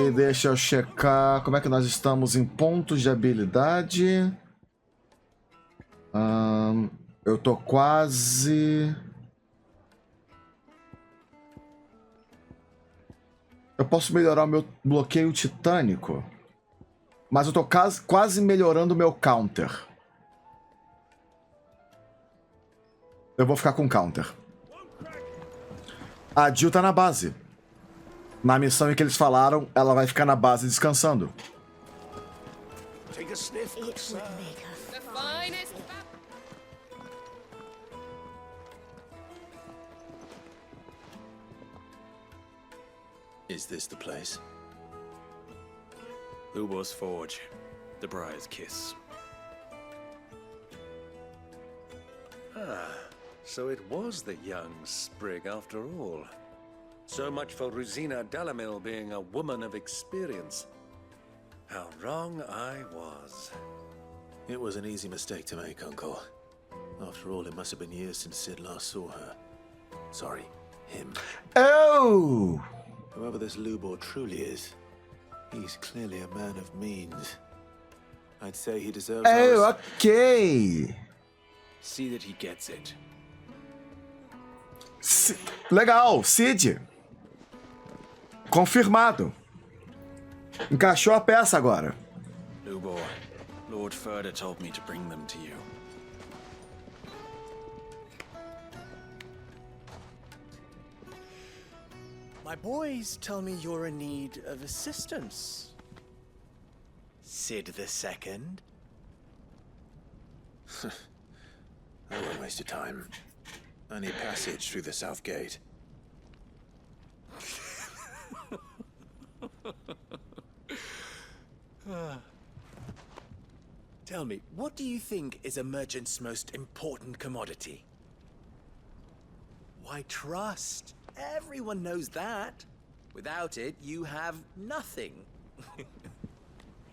E deixa eu checar como é que nós estamos em pontos de habilidade. Eu tô quase... Eu posso melhorar o meu bloqueio titânico. Mas eu tô quase melhorando o meu counter. Eu vou ficar com counter. A Jill tá na base. Na missão em que eles falaram, ela vai ficar na base descansando. Take a sniff, good sir. The finest. Is this the place? Lubo's Forge, the Briar's Kiss. Ah, so it was the young sprig after all. So much for Rosina Dalamil being a woman of experience. How wrong I was. It was an easy mistake to make, Uncle. After all, it must have been years since Sid last saw her. Sorry, him. Oh! Whoever this Lubor truly is, he's clearly a man of means. I'd say he deserves Oh, our... ok. See that he gets it. Legal, Sid. Confirmado. Encaixou a peça agora. Lubor, Lord Furder told me to bring them to you. My boys tell me you're in need of assistance. Sid the Second. I won't waste your time. I need passage through the south gate. Tell me, what do you think is a merchant's most important commodity? Why, trust. Everyone knows that. Without it, you have nothing.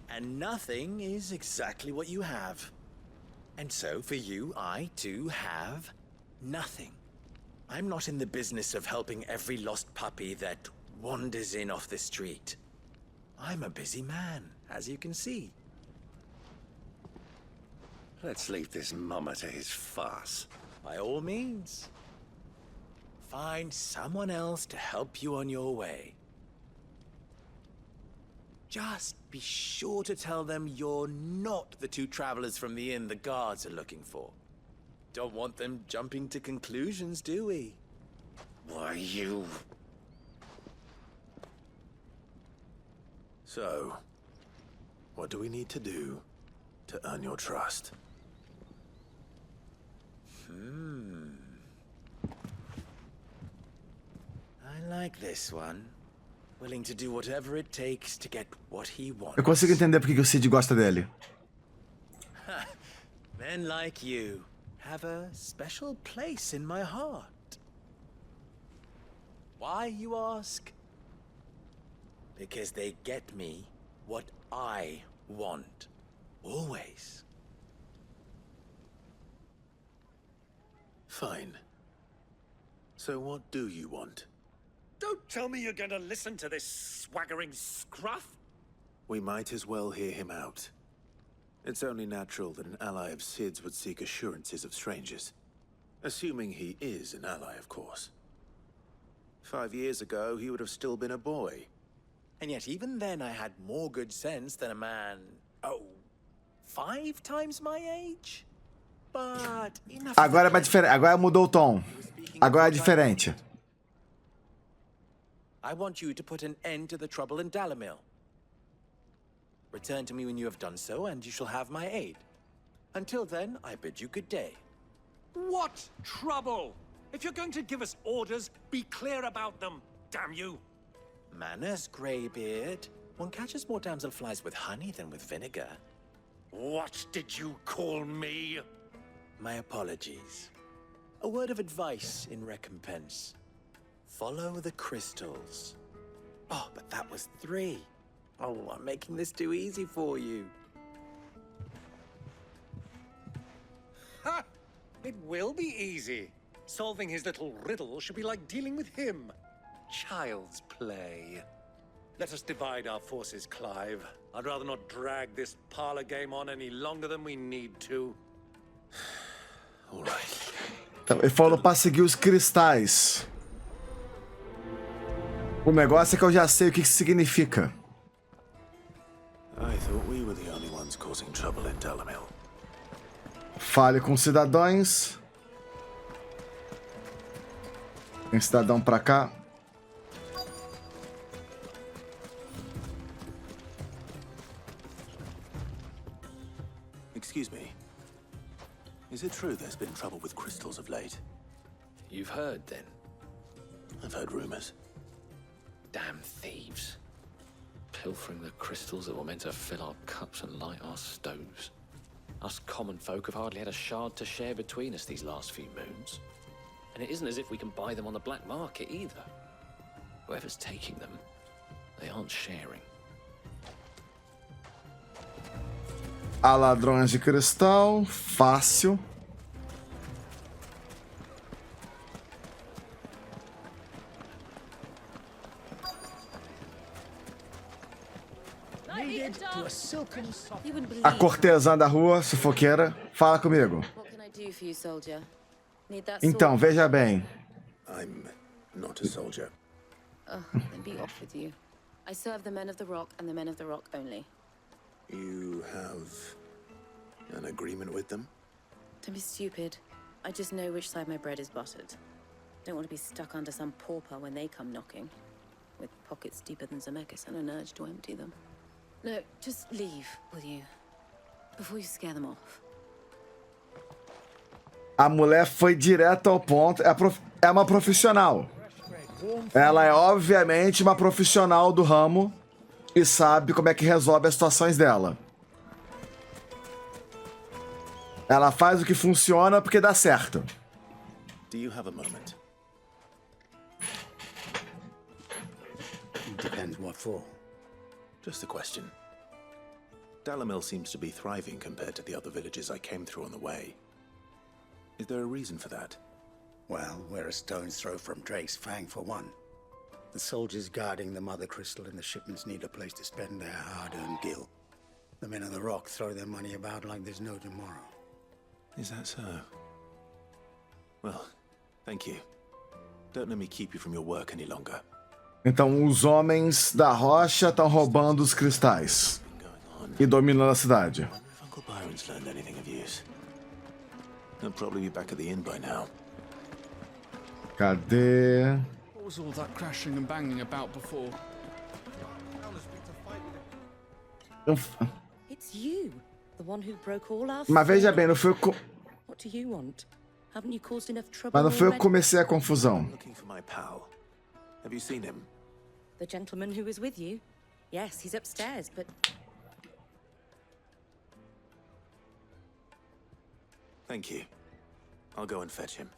And nothing is exactly what you have. And so, for you, I, too, have nothing. I'm not in the business of helping every lost puppy that wanders in off the street. I'm a busy man, as you can see. Let's leave this mummer to his farce. By all means. Find someone else to help you on your way. Just be sure to tell them you're not the two travelers from the inn the guards are looking for. Don't want them jumping to conclusions, do we? Why, you... So, what do we need to do to earn your trust? I like this one. Willing to do whatever it takes to get what he wants. Eu consigo entender porque que o Sid gosta dele. Men like you have a special place in my heart. Why, you ask? Because they get me what I want. Always. Fine. So what do you want? Don't tell me you're going to listen to this swaggering scruff. We might as well hear him out. It's only natural that an ally of Sid's would seek assurances of strangers. Assuming he is an ally, of course. 5 years ago, he would have still been a boy. And yet even then I had more good sense than a man, 5 times my age? But enough. Agora é mais diferente. Agora mudou o tom. Agora é diferente. I want you to put an end to the trouble in Dalamil. Return to me when you have done so, and you shall have my aid. Until then, I bid you good day. What trouble? If you're going to give us orders, be clear about them, damn you. Manners, Greybeard. One catches more damselflies with honey than with vinegar. What did you call me? My apologies. A word of advice in recompense. Follow the crystals. Oh, but that was 3. Oh, I'm making this too easy for you. Ha! It will be easy. Solving his little riddle should be like dealing with him. Child's play. Let us divide our forces, Clive. I'd rather not drag this parlor game on any longer than we need to. All right. Então, ele falou pra seguir os cristais. O negócio é que eu já sei o que isso significa. I thought we were the only ones causing trouble in Dalamil. Fale com cidadãos. Tem cidadão pra cá. Excuse me. Is it true there's been trouble with crystals of late? You've heard, then? I've heard rumors. Damn thieves. Pilfering the crystals that were meant to fill our cups and light our stoves. Us common folk have hardly had a shard to share between us these last few moons. And it isn't as if we can buy them on the black market either. Whoever's taking them, they aren't sharing. Há ladrões de cristal. Fácil. You wouldn't believe A cortesã da rua, sufoqueira. Fala comigo. what can I do for you, soldier? Need that Então, sword? veja bem. I'm not a soldier. Then be off with you. I serve the men of the rock and the men of the rock only. You have an agreement with them? Don't be stupid. I just know which side my bread is buttered. Don't want to be stuck under some pauper when they come knocking. With pockets deeper than Zemeckis and an urge to empty them. No, just leave, will you? Before you scare them off. A mulher foi direto ao ponto. É uma profissional. Ela é obviamente uma profissional do ramo e sabe como é que resolve as situações dela. Ela faz o que funciona porque dá certo. Do you have a moment? Depends what for. Just a question. Dalamil seems to be thriving compared to the other villages I came through on the way. Is there a reason for that? Well, we're a stone's throw from Drake's Fang, for one. The soldiers guarding the Mother Crystal and the shipments need a place to spend their hard-earned gil. The men of the rock throw their money about like there's no tomorrow. Is that so? Well, thank you. Don't let me keep you from your work any longer. Então, os homens da rocha estão roubando os cristais e dominando a cidade. I wonder if Uncle Byron's learned anything of use. He'll probably be back at the inn by now. Cadê? What was all that crashing and banging about before? It's you, the one who broke all our Mas veja bem, não foi What do you want? Haven't you caused enough trouble mas não foi eu que already? comecei a confusão. Looking for my pal. Have you seen him? The gentleman who was with you? Yes, he's upstairs, but Thank you. I'll go and fetch him.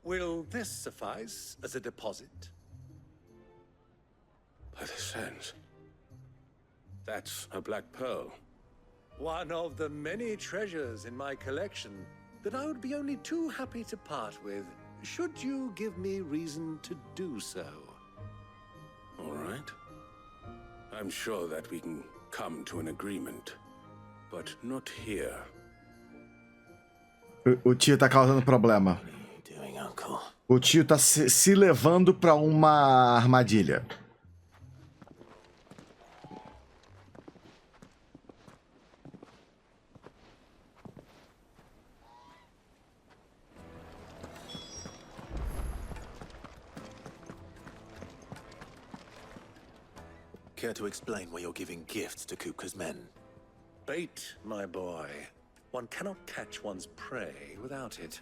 Will this suffice as a deposit? By the sands. That's a black pearl. One of the many treasures in my collection that I would be only too happy to part with, should you give me reason to do so. All right. I'm sure that we can come to an agreement. But not here. O tio tá causando problema. What are you doing, Uncle? O tio tá se levando pra uma armadilha. Care to explain why you're giving gifts to Kupka's men? Bait, my boy. One cannot catch one's prey without it.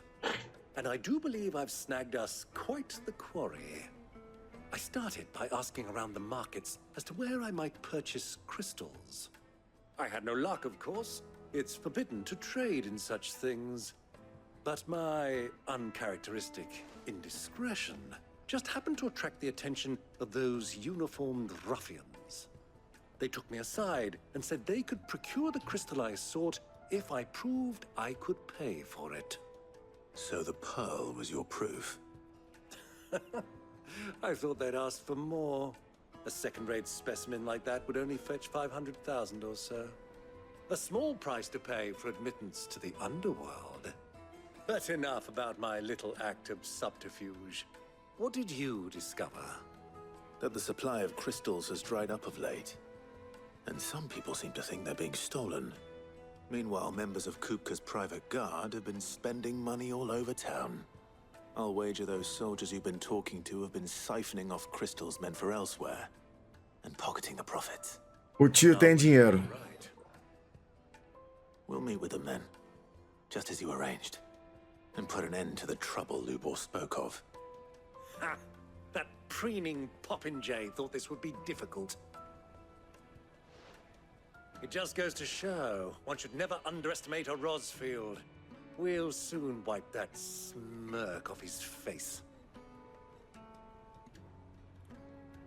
And I do believe I've snagged us quite the quarry. I started by asking around the markets as to where I might purchase crystals. I had no luck, of course. It's forbidden to trade in such things. but my uncharacteristic indiscretion just happened to attract the attention of those uniformed ruffians. They took me aside and said they could procure the crystallized sort if I proved I could pay for it. So the pearl was your proof? I thought they'd asked for more. A second-rate specimen like that would only fetch 500,000 or so. A small price to pay for admittance to the underworld. But enough about my little act of subterfuge. What did you discover? That the supply of crystals has dried up of late. And some people seem to think they're being stolen. Meanwhile, members of Kupka's private guard have been spending money all over town. I'll wager those soldiers you've been talking to have been siphoning off crystals meant for elsewhere and pocketing the profits. O tio tem dinheiro. Right. We'll meet with them then, just as you arranged, and put an end to the trouble Lubor spoke of. Ha! That preening popinjay thought this would be difficult. It just goes to show one should never underestimate a Rosfield. We'll soon wipe that smirk off his face.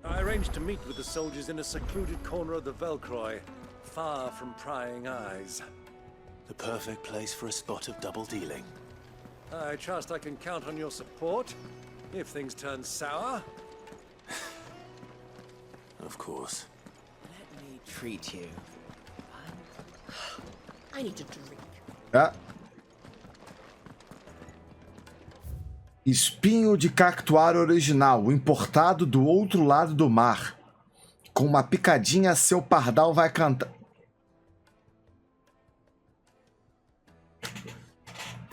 I arranged to meet with the soldiers in a secluded corner of the Velcroy, far from prying eyes. The perfect place for a spot of double dealing. I trust I can count on your support if things turn sour. Of course. Let me treat you. I need a drink. É. Espinho de cactuário original, importado do outro lado do mar. Com uma picadinha, seu pardal vai cantar.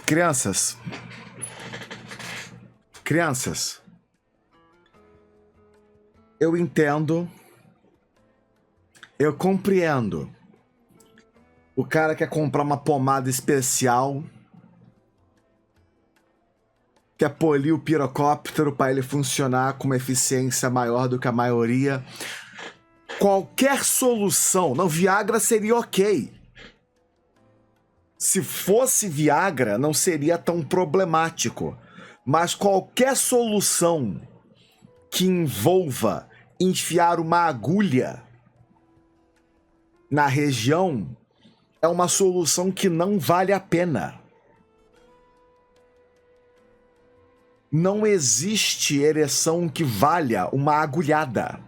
Crianças. Crianças. Eu entendo. Eu compreendo. O cara quer comprar uma pomada especial. Quer polir o pirocóptero para ele funcionar com uma eficiência maior do que a maioria. Qualquer solução. Não, Viagra seria ok. Se fosse Viagra, não seria tão problemático. Mas qualquer solução que envolva enfiar uma agulha na região é uma solução que não vale a pena. Não existe ereção que valha uma agulhada.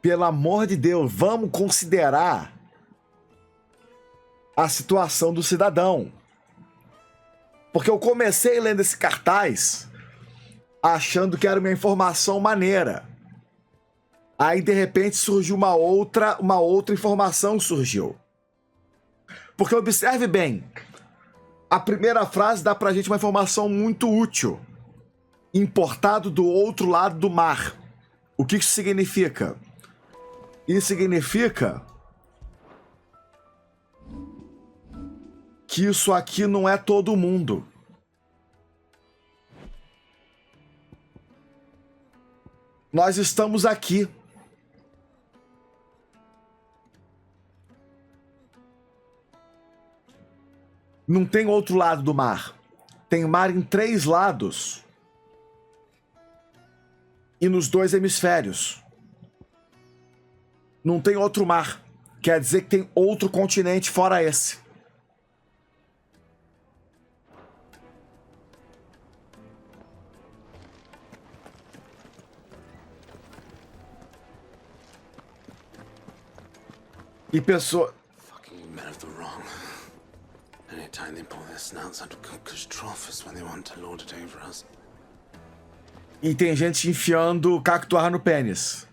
Pelo amor de Deus, vamos considerar a situação do cidadão. Porque eu comecei lendo esse cartaz achando que era uma informação maneira. Aí, de repente, surgiu uma outra informação surgiu. Porque observe bem, a primeira frase dá pra gente uma informação muito útil. Importado do outro lado do mar. O que isso significa? Isso significa que isso aqui não é todo mundo. Nós estamos aqui. Não tem outro lado do mar. Tem mar em 3 lados. E nos 2 hemisférios. Não tem outro mar. Quer dizer que tem outro continente fora esse. E pessoa... Fucking men of the wrong. Anytime they pull their snouts out of Kupka's trough is when they want to lord it over us. E tem gente enfiando cactuar no pênis.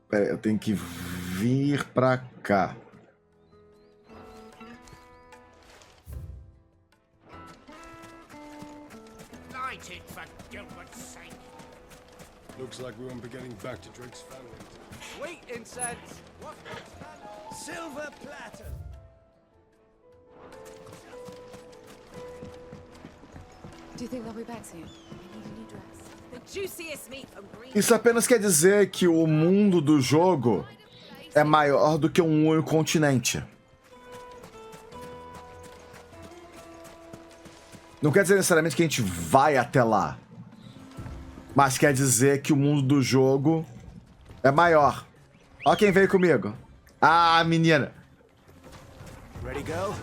Pera aí, eu tenho que vir pra cá. Looks like we won't be getting back to Drake's family. Wait, incense! What? Silver platter! Do you think they'll be back soon? I need a new dress. The juiciest meat from green. Isso apenas quer dizer que o mundo do jogo é maior do que um único continente. Não quer dizer necessariamente que a gente vai até lá. Mas quer dizer que o mundo do jogo é maior. Ó quem veio comigo. Ah, menina. Ready, go?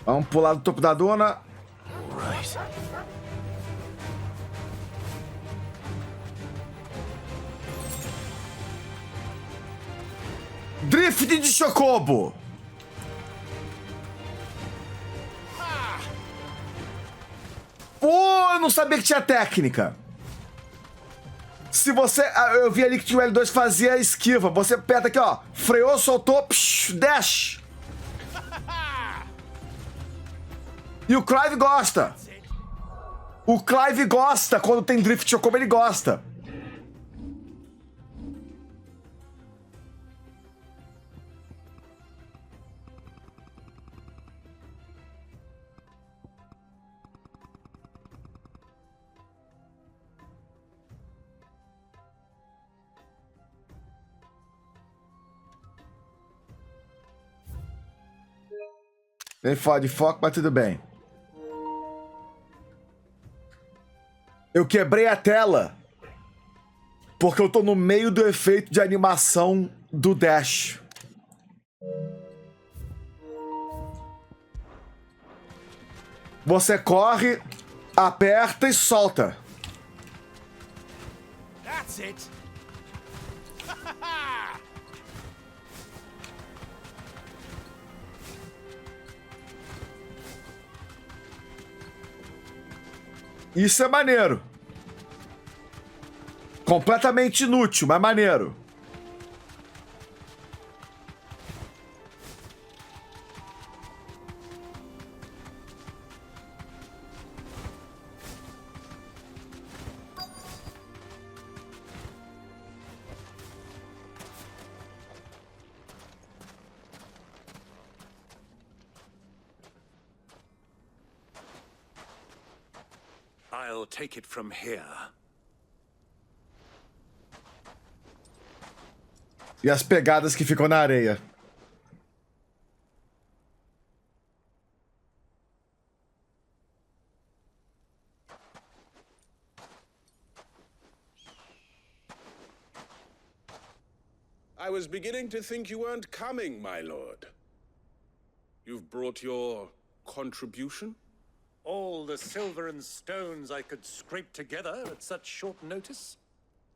Vamos pular do topo da duna. Right. Drift de chocobo. Pô, eu não sabia que tinha técnica. Se você... Eu vi ali que tinha o L2 que fazia esquiva. Você aperta aqui, ó. Freou, soltou, psh, dash. E o Clive gosta. O Clive gosta. Quando tem drift de chocobo, ele gosta. Nem fode foco, mas tudo bem. Eu quebrei a tela porque eu tô no meio do efeito de animação do dash. Você corre, aperta e solta. That's it. Isso é maneiro. Completamente inútil, mas maneiro. I'll take it from here. E as pegadas que ficam na areia. I was beginning to think you weren't coming, my lord. You've brought your contribution? All the silver and stones I could scrape together at such short notice?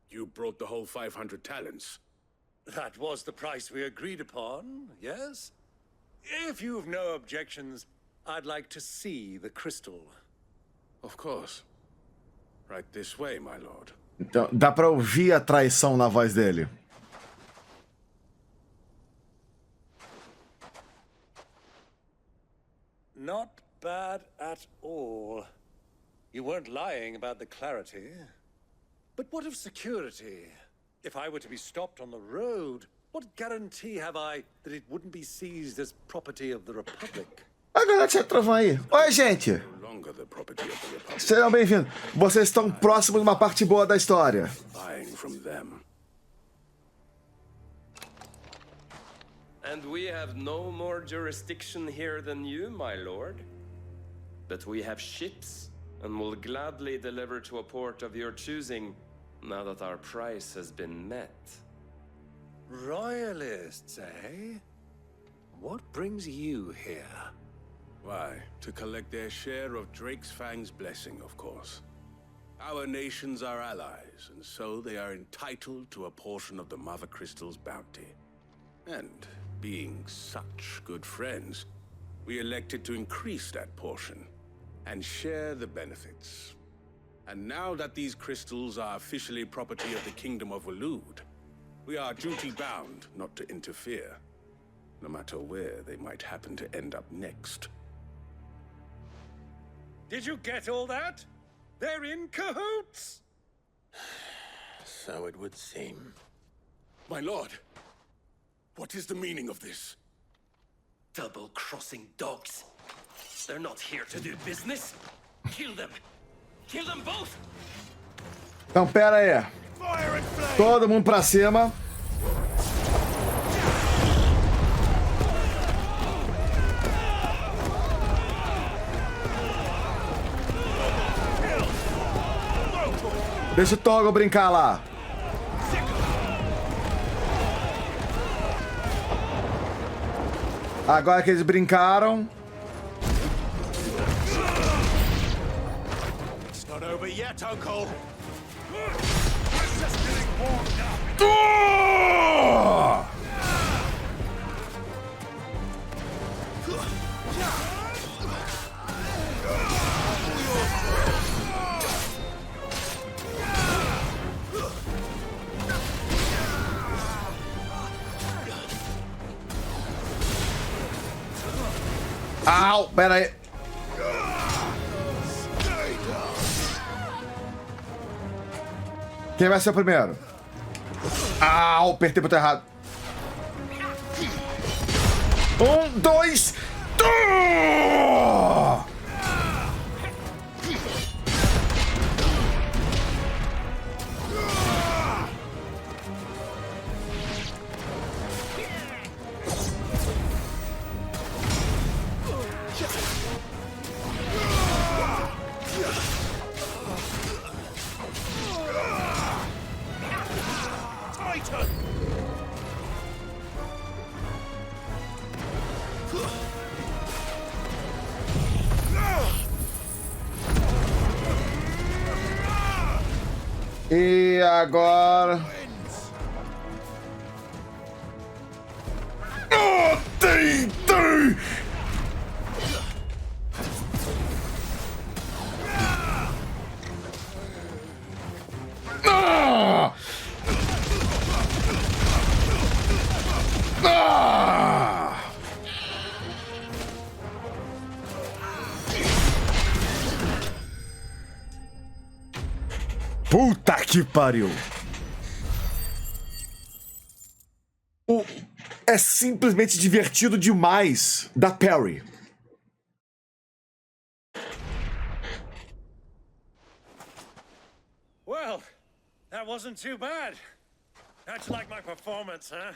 You brought the whole 500 talents. That was the price we agreed upon, yes? If you've no objections, I'd like to see the crystal. Of course. Right this way, my lord. Então, dá pra ouvir a traição na voz dele. Not bad at all. You weren't lying about the clarity. But what of security? If I were to be stopped on the road, what guarantee have I that it wouldn't be seized as property of the Republic? A galera tinha trovão aí. Oi, gente. No longer the property of the Republic. Sejam bem-vindos. Vocês estão próximos de uma parte boa da história. Buying from them. And we have no more jurisdiction here than you, my lord. But we have ships, and will gladly deliver to a port of your choosing, now that our price has been met. Royalists, eh? What brings you here? Why, to collect their share of Drake's Fang's blessing, of course. Our nations are allies, and so they are entitled to a portion of the Mother Crystal's bounty. And being such good friends, we elected to increase that portion and share the benefits. And now that these crystals are officially property of the Kingdom of Waloed, We are duty-bound not to interfere, no matter where they might happen to end up next. Did you get all that? They're in cahoots! So it would seem. My lord, what is the meaning of this? Double-crossing dogs. They're not here to do business. Kill them. Kill them both! Então, pera aí. Todo mundo pra cima. Deixa o Toggle brincar lá. Agora que eles brincaram. It's not over yet, Uncle. Au, pera aí. Quem vai ser o primeiro? Au, apertei o botão errado. 1, 2, E agora... Tem! Puta que pariu! É simplesmente divertido demais da Perry. Well, that wasn't too bad. How'd you like my performance, huh?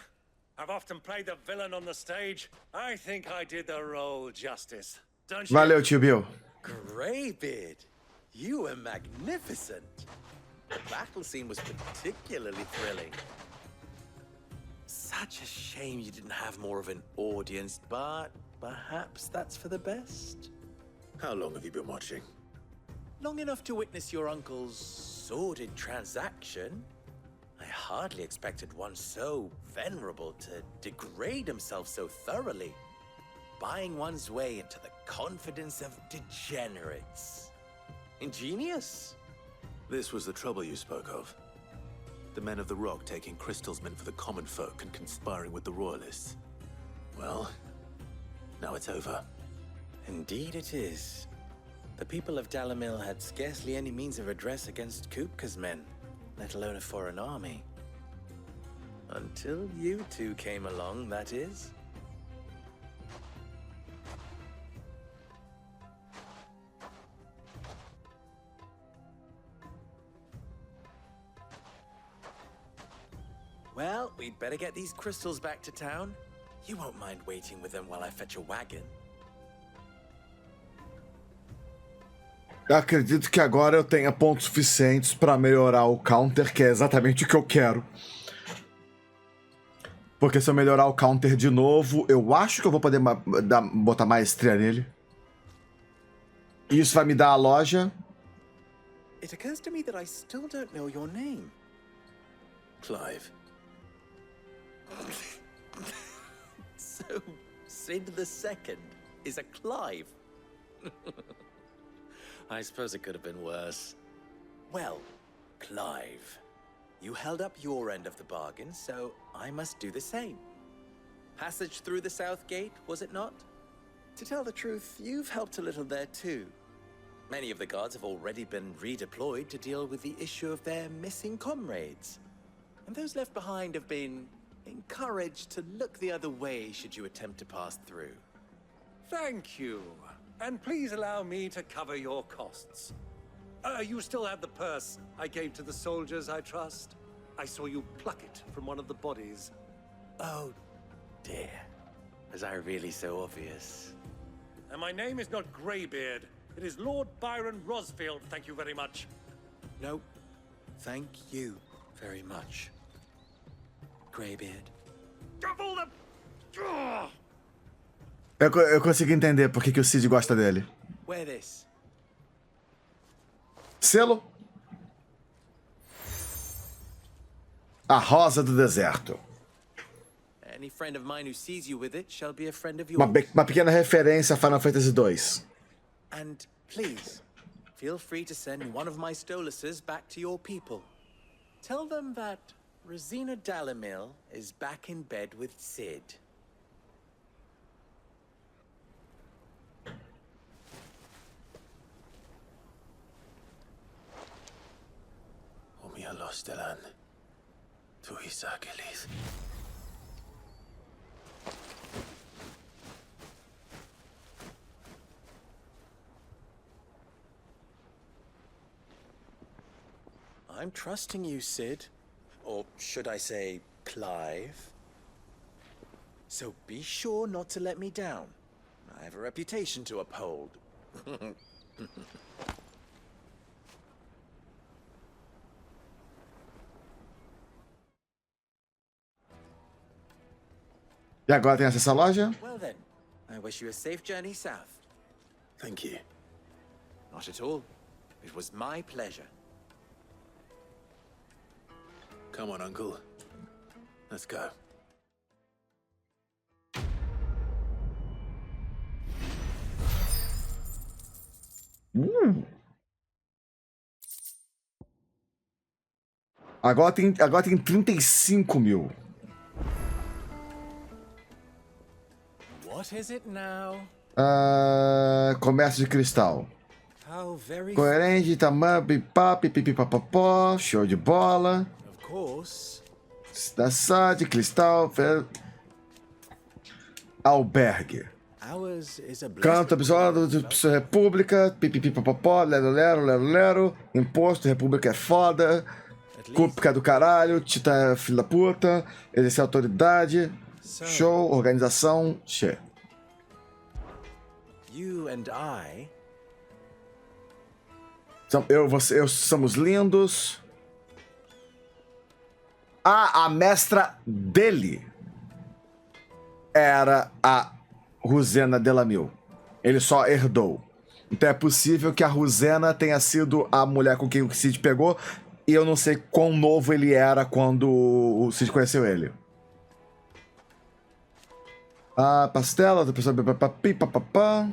I've often played the villain on the stage. I think I did the role justice. Don't you? Valeu, tio Bill. Greybeard, you were magnificent. The battle scene was particularly thrilling. Such a shame you didn't have more of an audience, but perhaps that's for the best. How long have you been watching? Long enough to witness your uncle's sordid transaction. I hardly expected one so venerable to degrade himself so thoroughly, buying one's way into the confidence of degenerates. Ingenious. This was the trouble you spoke of. The men of the Rock taking crystals meant for the common folk and conspiring with the Royalists. Well, now it's over. Indeed it is. The people of Dalamil had scarcely any means of redress against Kupka's men, let alone a foreign army. Until you two came along, that is. Well, we'd better get these crystals back to town. You won't mind waiting with them while I fetch a wagon. Eu acredito que agora eu tenha pontos suficientes para melhorar o counter, que é exatamente o que eu quero. Porque se eu melhorar o counter de novo, eu acho que eu vou poder botar maestria nele. E isso vai me dar a loja. It occurs to me that I still don't know your name. Clive. So, Sid the Second is a Clive. I suppose it could have been worse. Well, Clive, You held up your end of the bargain, so I must do the same. Passage through the South Gate, was it not? To tell the truth, you've helped a little there too. Many of the guards have already been redeployed to deal with the issue of their missing comrades. And those left behind have been encouraged to look the other way should you attempt to pass through. Thank you. And please allow me to cover your costs. You still have the purse I gave to the soldiers, I trust? I saw you pluck it from one of the bodies. Oh, dear. Was I really so obvious? And my name is not Greybeard. It is Lord Byron Rosfield, thank you very much. No, thank you very much, Greybeard. Double the... Eu consegui entender por que o Cid gosta dele. Wear this. Selo. A Rosa do Deserto. Any friend of mine who sees you with it shall be a friend of yours. Uma pequena referência a Final Fantasy II. And please, feel free to send one of my Stoluses back to your people. Tell them that Rosina Dalamil is back in bed with Cid. Omia los delan. Tu isakelis. I'm trusting you, Cid. Or should I say, Clive. So be sure not to let me down. I have a reputation to uphold. E agora tem acesso à loja? Well then, I wish you a safe journey south. Thank you. Not at all. It was my pleasure. Come on, Uncle. Let's go. Agora tem 35 mil. What is it now? Comércio de cristal. How very Coerente, tamanho, pipá, pipipipapapó, show de bola. Of course. Da SAD, cristal, albergue. Ours is a Canto episódio de República, pipipipapapó, lero, lero, lero, lero. Imposto, República é foda. Cúpica do caralho, Tita é filho da puta. Exercer autoridade. Show, organização, che. You and I. Então, eu somos lindos. A mestra dele era a Rosena Delamil. Ele só herdou. Então é possível que a Rosena tenha sido a mulher com quem o Cid pegou. E eu não sei quão novo ele era quando o Cid conheceu ele. Pastela, outra pessoa... Papapá.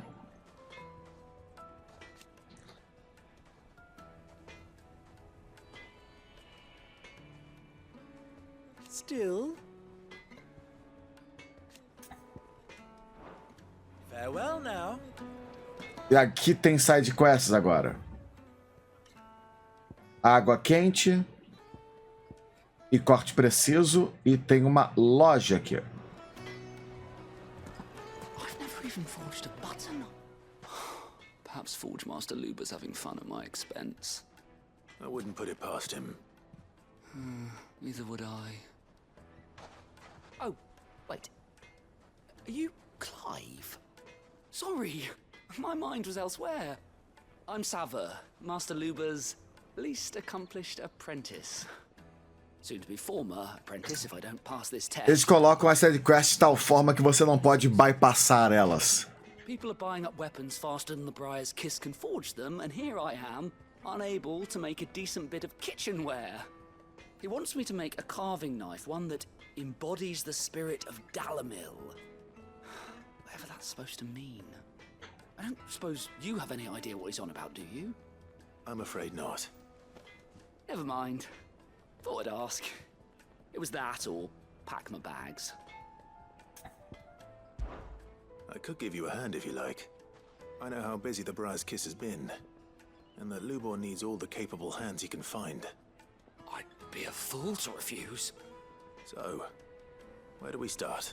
Still. Farewell now. E aqui tem side quests agora. Água quente. E corte preciso. E tem uma loja aqui. I've never even forged a button. Perhaps Forge Master Luber's having fun at my expense. I wouldn't put it past him. Neither would I. Oh, wait. Are you Clive? Sorry, my mind was elsewhere. I'm Sava, Master Luber's least accomplished apprentice. Soon to be former apprentice if I don't pass this test. Eles colocam as side quests de tal forma que você não pode bypassar elas. People are buying up weapons faster than the Briar's Kiss can forge them, and here I am, unable to make a decent bit of kitchenware. He wants me to make a carving knife, one that embodies the spirit of Dalamil. Whatever that's supposed to mean. I don't suppose you have any idea what he's on about, do you? I'm afraid not. Never mind. Thought I'd ask. It was that or pack my bags. I could give you a hand if you like. I know how busy the Briar's Kiss has been, and that Lubor needs all the capable hands he can find. I'd be a fool to refuse. So, where do we start?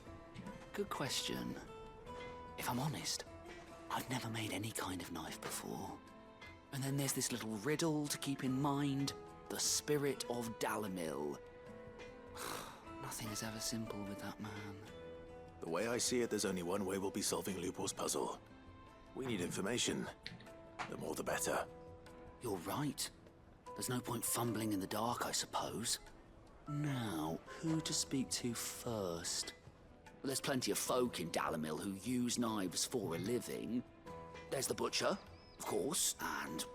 Good question. If I'm honest, I've never made any kind of knife before. And then there's this little riddle to keep in mind. The spirit of Dalamil. Nothing is ever simple with that man. The way I see it, there's only one way we'll be solving Lubor's puzzle. We need information. The more the better. You're right. There's no point fumbling in the dark, I suppose. Now, who to speak to first? Well, there's plenty of folk in Dalamil who use knives for a living. There's the butcher, of course, and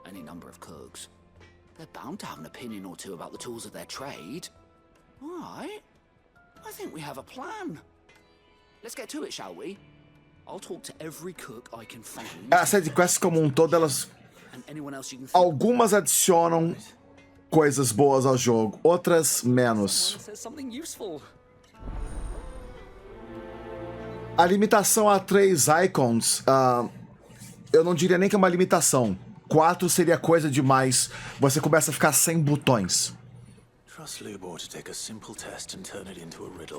any number of cooks. They're bound to have an opinion or two about the tools of their trade. All right. I think we have a plan. Let's get to it, shall we? I'll talk to every cook I can find. As sidequests como um todo, elas... Algumas adicionam coisas boas ao jogo, outras menos. A limitação a 3 icons, eu não diria nem que é uma limitação. 4 seria coisa demais. Você começa a ficar sem botões.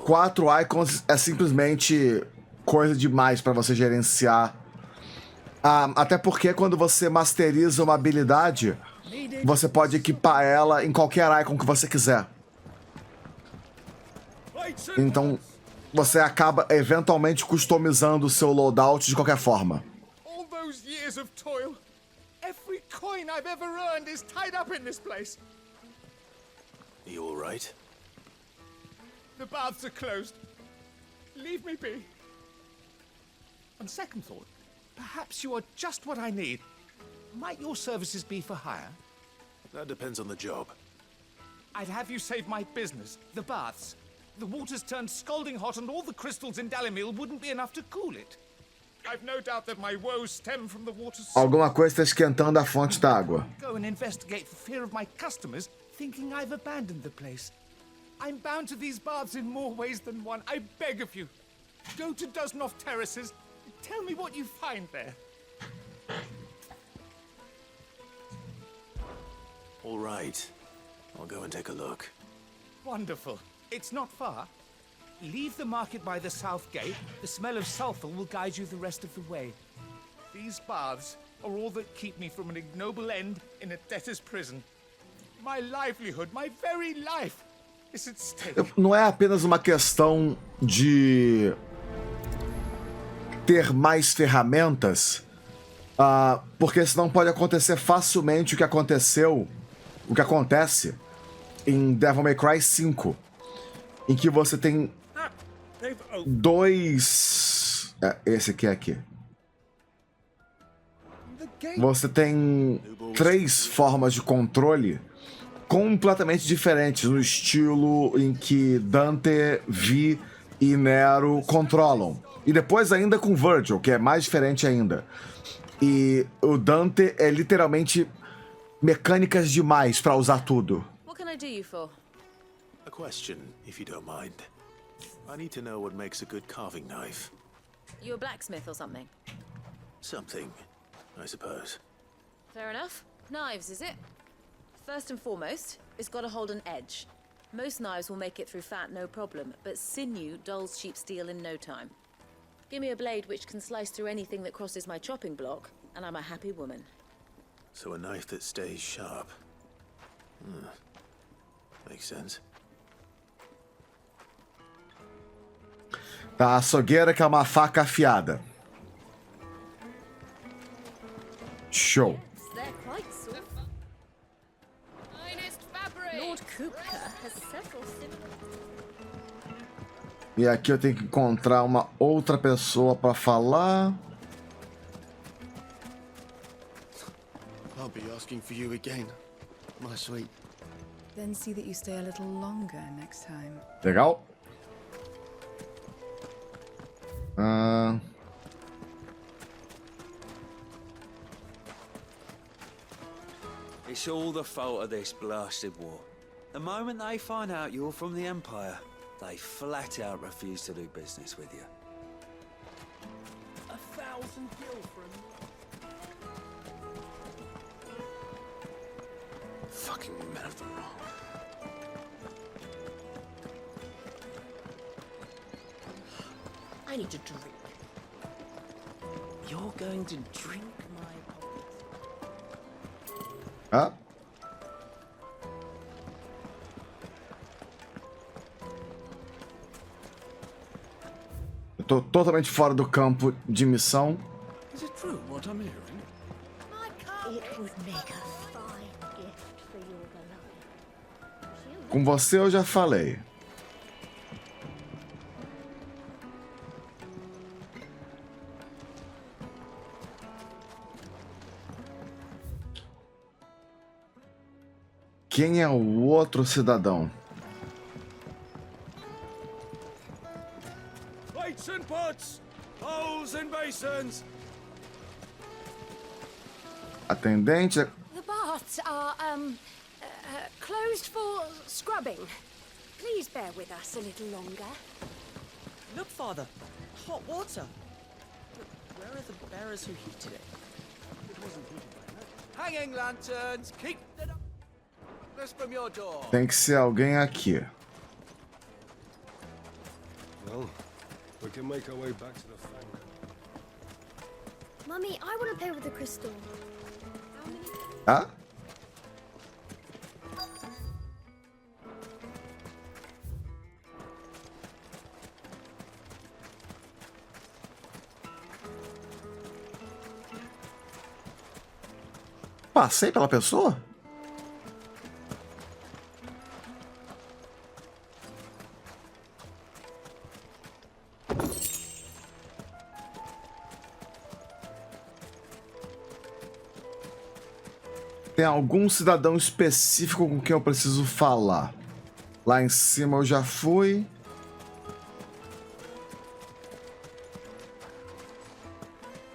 4 icons é simplesmente coisa demais para você gerenciar. Até porque quando você masteriza uma habilidade, você pode equipar ela em qualquer icon que você quiser. Então, você acaba eventualmente customizando o seu loadout de qualquer forma. All those years of toil, every coin I've ever earned is tied up in this place. Are you all right? The baths are closed. Leave me be. On second thought, perhaps you are just what I need. Might your services be for hire? That depends on the job. I'd have you save my business, the baths. The water's turned scalding hot and all the crystals in Dalamil wouldn't be enough to cool it. I've no doubt that my woes stem from the water's... Alguma coisa está esquentando a fonte d'água. Go and investigate for fear of my customers thinking I've abandoned the place. I'm bound to these baths in more ways than one. I beg of you. Go to Dusnoff Terraces. Tell me what you find there. All right. I'll go and take a look. Wonderful. It's not far. Leave the market by the south gate. The smell of sulfur will guide you the rest of the way. These baths are all that keep me from an ignoble end in a debtor's prison. My livelihood, my very life, is at stake. Não é apenas uma questão de ter mais ferramentas, porque senão pode acontecer facilmente o que acontece em Devil May Cry 5, em que você tem esse aqui. Você tem 3 formas de controle completamente diferentes no estilo em que Dante, Vi e Nero controlam. E depois ainda com Virgil, que é mais diferente ainda. E o Dante é literalmente mecânicas demais para usar tudo. What can I do you for? A question, if you don't mind. I need to know what makes a good carving knife. You a blacksmith or something? Something, I suppose. Fair enough. Knives, is it? First and foremost, it's got to hold an edge. Most knives will make it through fat, no problem, but sinew dulls cheap steel in no time. Give me a blade which can slice through anything that crosses my chopping block, and I'm a happy woman. So a knife that stays sharp. Makes sense. A açougueira, que é uma faca afiada. Show. They're quite soft. Finest fabric. Lord Kupka has several similar. E aqui eu tenho que encontrar uma outra pessoa para falar. I'll be asking for you again, my sweet. Then see that you stay a little longer next time. Legal. It's all the fault of this blasted war. The moment they find out you're from the Empire, they flat out refuse to do business with you. 1,000 gil for a... Fucking men of the wrong. I need a drink. You're going to drink my pockets? Ah. Eu tô totalmente fora do campo de missão. Is it true what I'm hearing? It would make a fine gift for your beloved. Com você eu já falei. Quem é o outro cidadão? Plates and pots, bowls and basins. Atendente. The baths are, closed for scrubbing. Please bear with us a little longer. Look, Father. Hot water. But where are the bearers who heated it? It wasn't heated by that. Hanging lanterns, keep the darkness from your door. Tem que ser alguém aqui. Well, we can make our way back to the Fang. Mummy, I want to play with the crystal. Ah? Passei pela pessoa? Tem algum cidadão específico com quem eu preciso falar? Lá em cima eu já fui.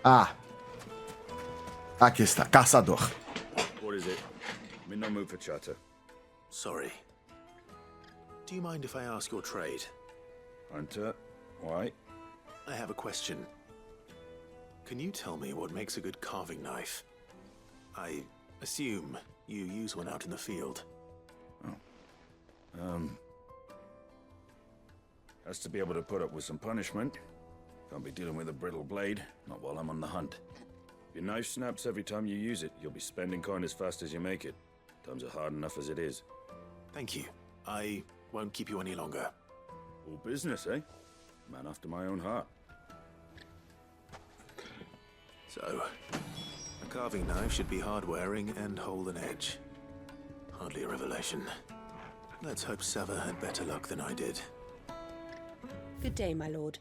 Ah. Aqui está, caçador. What is it? I'm in no mood for chatter. Sorry. Do you mind if I ask your trade? Hunter, why? I have a question. Can you tell me what makes a good carving knife? I assume you use one out in the field. Has to be able to put up with some punishment. Can't be dealing with a brittle blade, not while I'm on the hunt. If your knife snaps every time you use it, you'll be spending coin as fast as you make it. Times are hard enough as it is. Thank you. I won't keep you any longer. All business, eh? Man after my own heart. So, a carving knife should be hard-wearing and hold an edge. Hardly a revelation. Let's hope Sava had better luck than I did. Good day, my lord.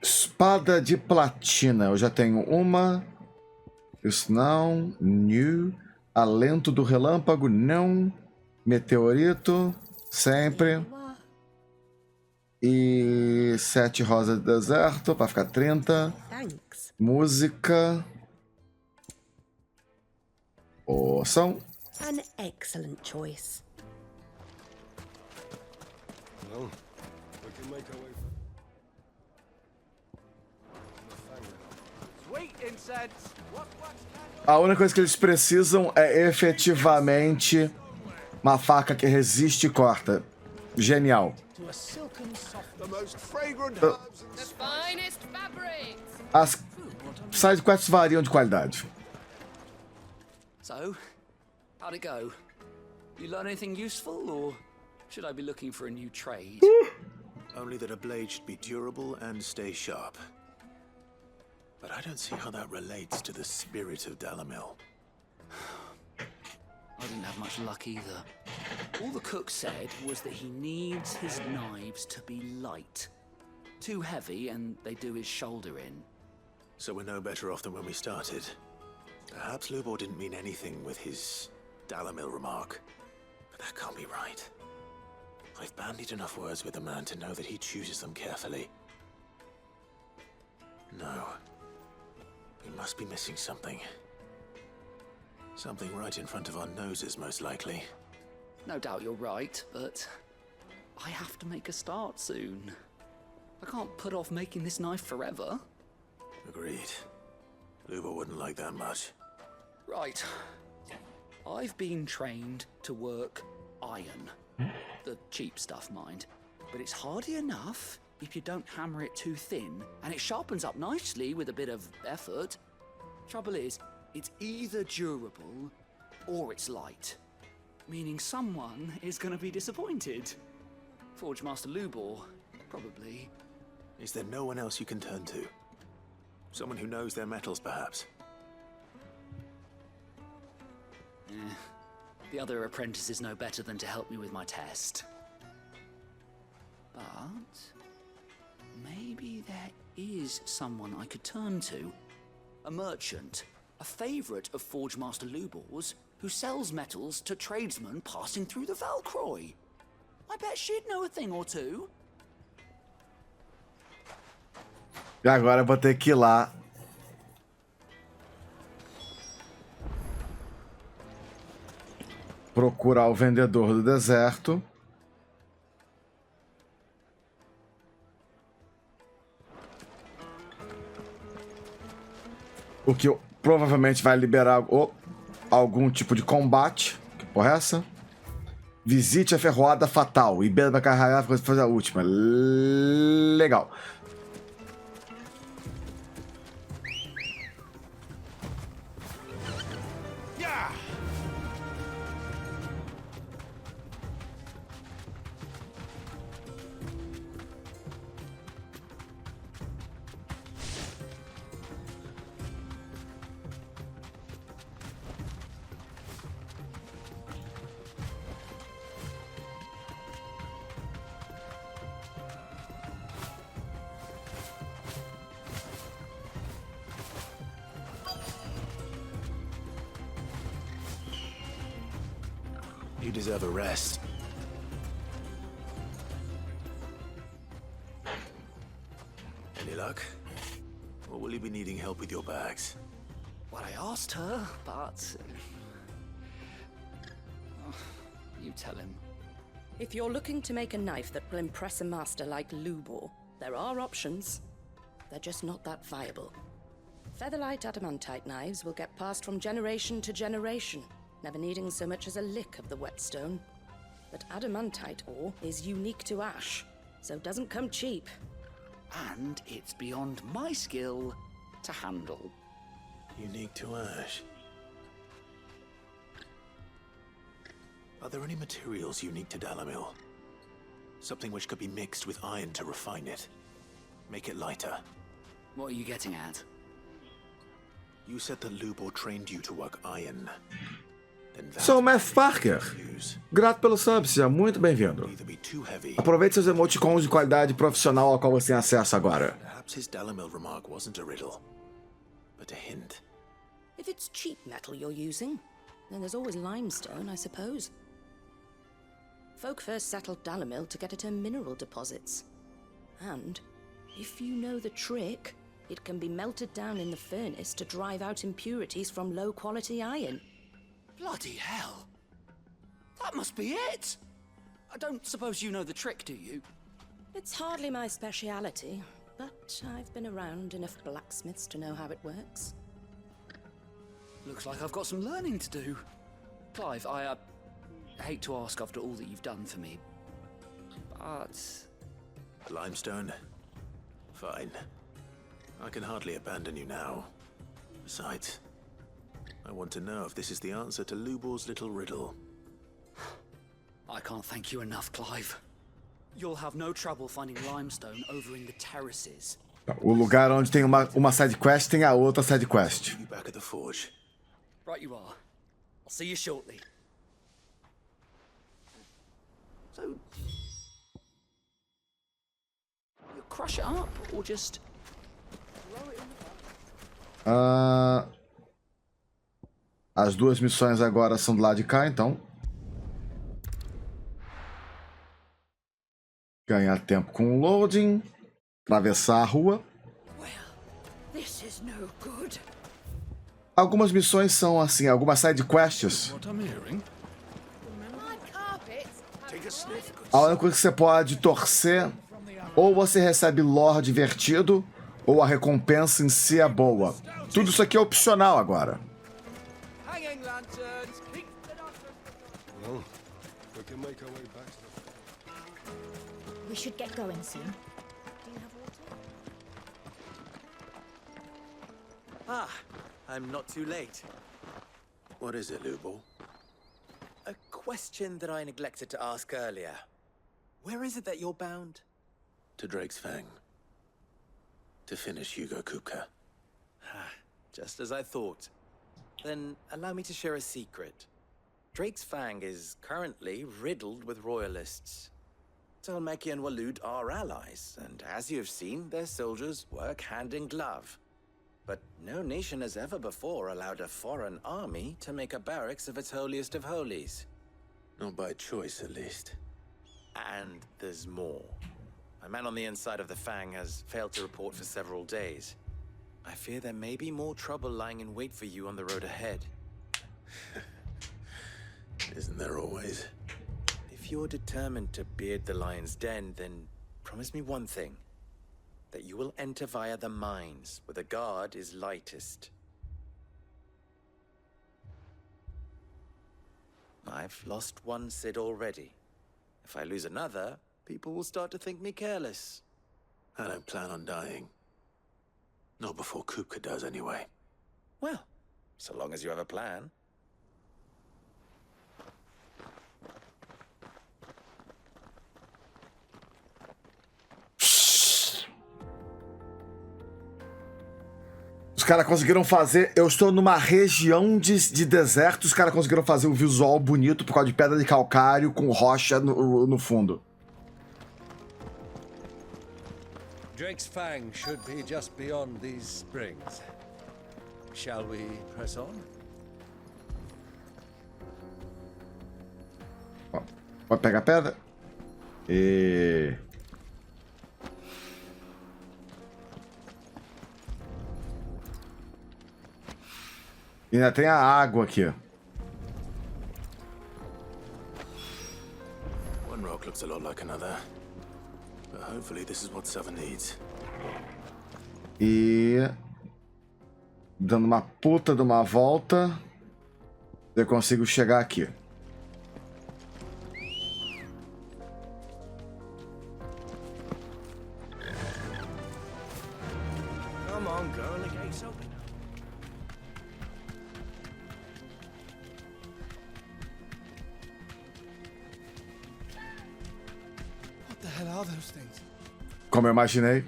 Espada de platina. Eu já tenho uma. Isso não. New. Alento do relâmpago. Não. Meteorito. Sempre. E 7 rosas de deserto. Para ficar 30. Thanks. Música. Poção. An excellent choice. Well, we can make our way. Sweet incense. A única coisa que eles precisam é efetivamente uma faca que resiste e corta. Genial. As side quests variam de qualidade. So, how'd it go? You learn anything useful, or should I be looking for a new trade? Only that a blade should be durable and stay sharp. But I don't see how that relates to the spirit of Dalamil. I didn't have much luck either. All the cook said was that he needs his knives to be light. Too heavy and they do his shoulder in. So we're no better off than when we started. Perhaps Lubor didn't mean anything with his Dalamil remark. But that can't be right. I've bandied enough words with the man to know that he chooses them carefully. No. We must be missing something. Something right in front of our noses, most likely. No doubt you're right, but I have to make a start soon. I can't put off making this knife forever. Agreed. Luba wouldn't like that much. Right. I've been trained to work iron. The cheap stuff, mind. But it's hardy enough if you don't hammer it too thin, and it sharpens up nicely with a bit of effort. Trouble is, it's either durable or it's light. Meaning someone is going to be disappointed. Forge Master Lubor, probably. Is there no one else you can turn to? Someone who knows their metals, perhaps? The other apprentices know better than to help me with my test. But maybe there is someone I could turn to. A merchant, a favorite of Forge Master Lubor's, who sells metals to tradesmen passing through the Valcroy. I bet she'd know a thing or two. E agora eu vou ter que ir lá. Procurar o vendedor do deserto. O que provavelmente vai liberar algum tipo de combate. Que porra é essa? Visite a ferroada fatal e beba carregar para fazer a última. Legal. You deserve a rest. Any luck? Or will you be needing help with your bags? Well, I asked her, but... you tell him. If you're looking to make a knife that will impress a master like Lubor, there are options. They're just not that viable. Featherlight adamantite knives will get passed from generation to generation, never needing so much as a lick of the whetstone. But adamantite ore is unique to ash, so it doesn't come cheap. And it's beyond my skill to handle. Unique to ash. Are there any materials unique to Dalamil? Something which could be mixed with iron to refine it. Make it lighter. What are you getting at? You said that Lubor trained you to work iron. Sou Matt Parker. Grato pelo sub, seja muito bem-vindo. Aproveite seus emoticons de qualidade profissional ao qual você tem acesso agora. Perhaps his Dalamil remark wasn't a riddle, but a hint. If it's cheap metal you're using, then there's always limestone, I suppose. Folk first settled Dalamil to get at her mineral deposits. And if you know the trick, it can be melted down in the furnace to drive out impurities from low-quality iron. Bloody hell! That must be it! I don't suppose you know the trick, do you? It's hardly my speciality, but I've been around enough blacksmiths to know how it works. Looks like I've got some learning to do. Clive, I hate to ask after all that you've done for me, but... Limestone? Fine. I can hardly abandon you now. Besides, I want to know if this is the answer to Lubor's little riddle. I can't thank you enough, Clive. You'll have no trouble finding limestone over in the terraces. O lugar onde tem uma side quest tem a outra side quest. Back at the forge. Right you are. I'll see you shortly. So, you crush it up or just throw it in the As duas missões agora são do lado de cá, então. Ganhar tempo com o loading. Atravessar a rua. This is no good. Algumas missões são assim, algumas side quests. My carpet A única coisa que você pode torcer, ou você recebe lore divertido, ou a recompensa em si é boa. Tudo isso aqui é opcional agora. Hanging lanterns, keep the Well, we can make our way back to the... We should get going soon. Ah, I'm not too late. What is it, Lubo? A question that I neglected to ask earlier. Where is it that you're bound? To Drake's Fang. To finish Hugo Kupka. Just as I thought. Then allow me to share a secret. Drake's Fang is currently riddled with royalists. Talmeki and Walud are allies, and as you have seen, their soldiers work hand in glove. But no nation has ever before allowed a foreign army to make a barracks of its holiest of holies. Not by choice, at least. And there's more. A man on the inside of the Fang has failed to report for several days. I fear there may be more trouble lying in wait for you on the road ahead. Isn't there always? If you're determined to beard the lion's den, then promise me one thing. That you will enter via the mines, where the guard is lightest. I've lost one Cid already. If I lose another, people will start to think me careless. I don't plan on dying. Not before Kupka does, anyway. Well, so long as you have a plan. Os caras conseguiram fazer... Eu estou numa região de deserto. Os caras conseguiram fazer um visual bonito por causa de pedra de calcário com rocha no fundo. Drake's Fang should be just beyond these springs. Shall we press on? Ó, pode pegar a pedra. E... E ainda tem a água aqui. One rock looks a lot like another. But hopefully this is what Seven needs. E... dando uma puta de uma volta, eu consigo chegar aqui. Come on, girl, the gate's open. What the hell are those things? Como eu imaginei.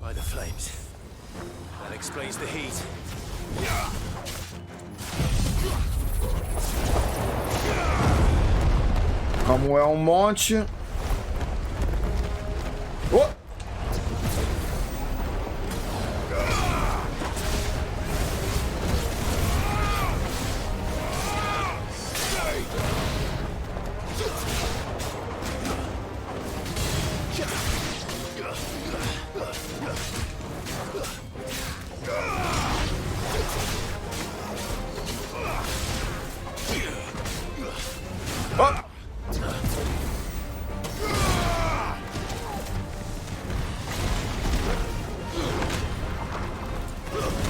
By the flames. That explains the heat. Como é um monte... Oh!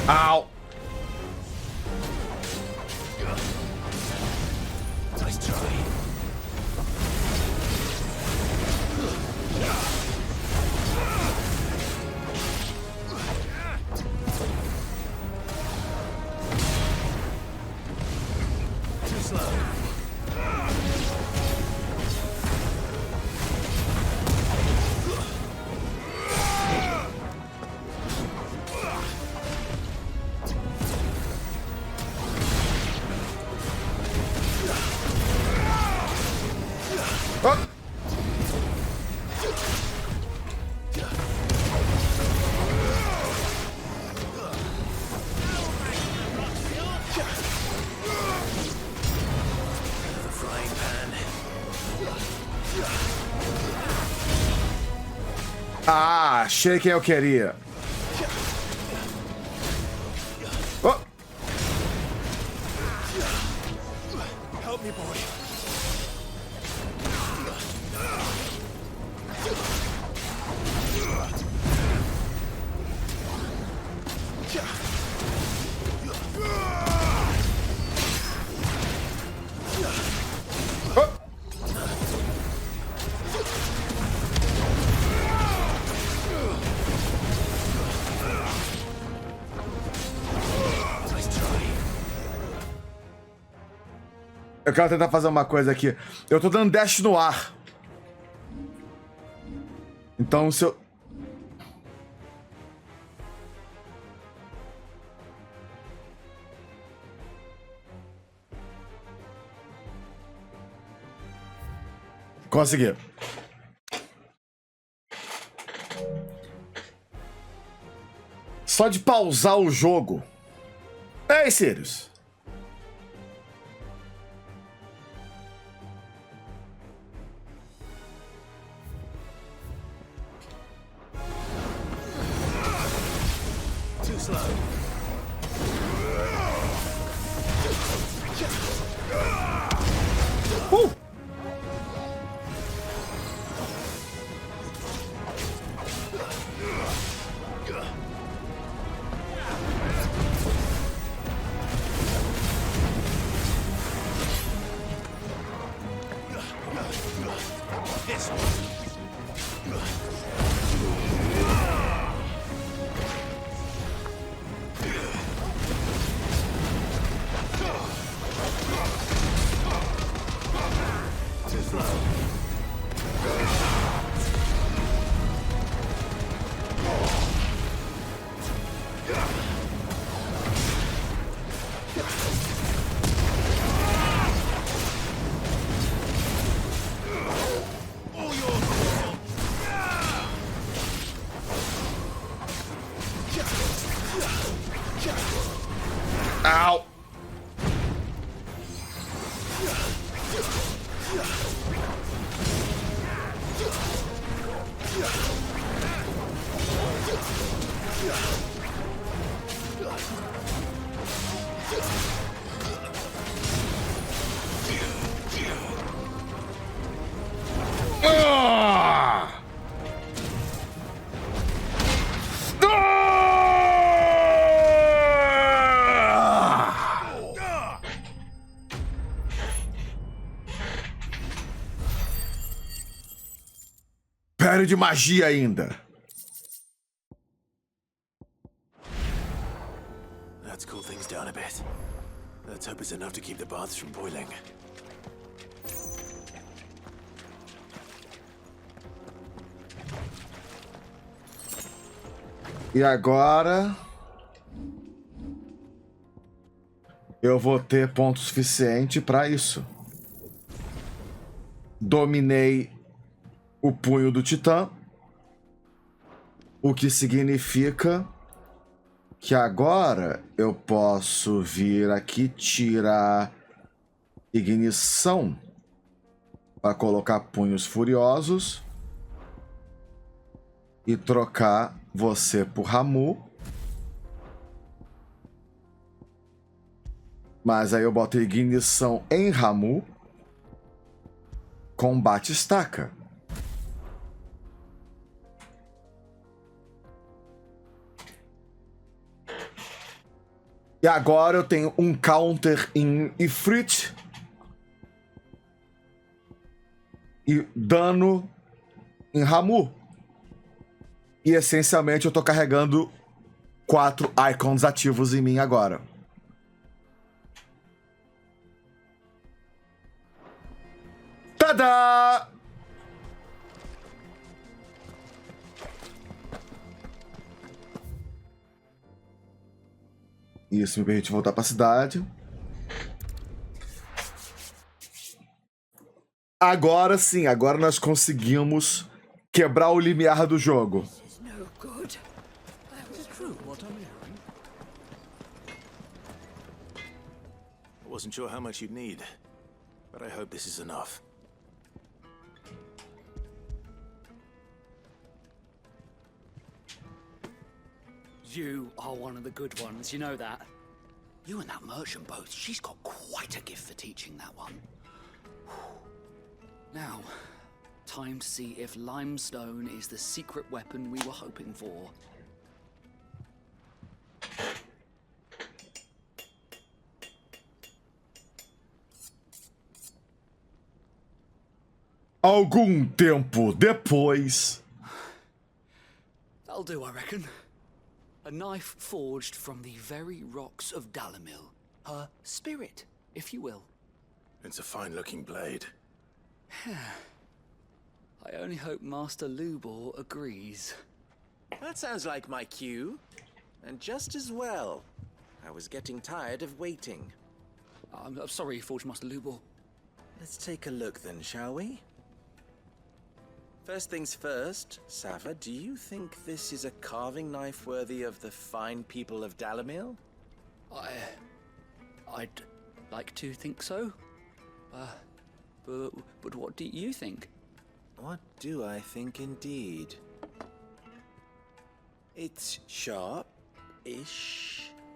Ow! Nice try. Too slow. Ah, achei quem eu queria. Oh. Help me, boy. Eu quero tentar fazer uma coisa aqui. Eu tô dando dash no ar. Então, se eu... Consegui. Só de pausar o jogo. Ei, Sirius. Too slow. This one. Ow! Império de magia ainda. Let's cool things down a bit. Let's hope it's enough to keep the baths from boiling. E agora eu vou ter ponto suficiente para isso. Dominei o punho do Titã, o que significa que agora eu posso vir aqui tirar ignição para colocar punhos furiosos e trocar você por Ramu. Mas aí eu boto ignição em Ramu, combate estaca. E agora eu tenho um counter em Ifrit e dano em Ramu. E essencialmente eu tô carregando 4 icons ativos em mim agora. Tadá! Isso me permite voltar para a cidade. Agora sim, agora nós conseguimos quebrar o limiar do jogo. No good. Is it true what I'm hearing? I wasn't sure how much you'd need, but I hope this is enough. You are one of the good ones, you know that. You and that merchant both, she's got quite a gift for teaching that one. Now, time to see if limestone is the secret weapon we were hoping for. Algum tempo depois. That'll do, I reckon. A knife forged from the very rocks of Dalamil. Her spirit, if you will. It's a fine-looking blade. I only hope Master Lubor agrees. That sounds like my cue. And just as well. I was getting tired of waiting. I'm sorry, Forge Master Lubor. Let's take a look then, shall we? First things first, Sava, do you think this is a carving knife worthy of the fine people of Dalamil? I'd like to think so. But what do you think? What do I think indeed? It's sharp-ish,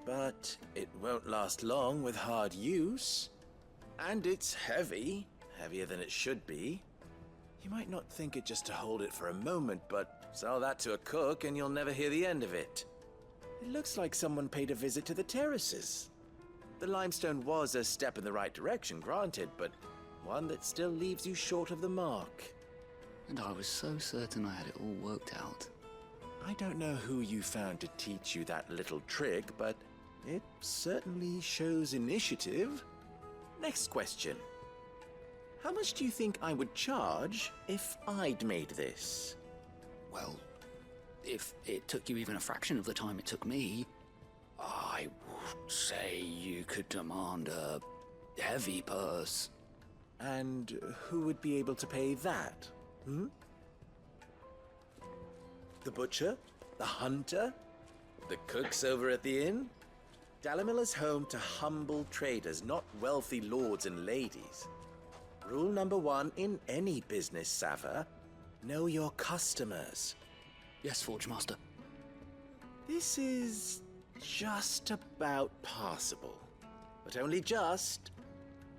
but it won't last long with hard use. And it's heavy, heavier than it should be. You might not think it just to hold it for a moment, but sell that to a cook and you'll never hear the end of it. It looks like someone paid a visit to the terraces. The limestone was a step in the right direction, granted, but one that still leaves you short of the mark. And I was so certain I had it all worked out. I don't know who you found to teach you that little trick, but it certainly shows initiative. Next question. How much do you think I would charge if I'd made this? Well, if it took you even a fraction of the time it took me, I would say you could demand a heavy purse. And who would be able to pay that? The butcher? The hunter? The cooks over at the inn? Dalamil is home to humble traders, not wealthy lords and ladies. Rule number 1 in any business, Sava, know your customers. Yes, Forge Master. This is just about passable, but only just.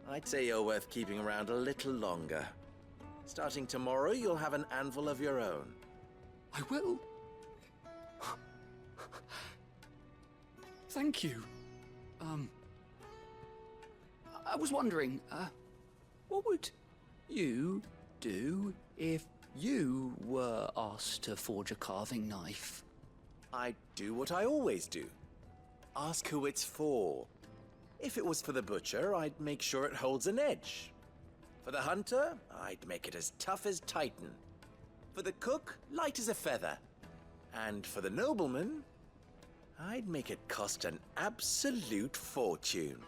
I'd say you're worth keeping around a little longer. Starting tomorrow, you'll have an anvil of your own. I will. Thank you. I was wondering, what would you do if you were asked to forge a carving knife? I'd do what I always do. Ask who it's for. If it was for the butcher, I'd make sure it holds an edge. For the hunter, I'd make it as tough as Titan. For the cook, light as a feather. And for the nobleman, I'd make it cost an absolute fortune.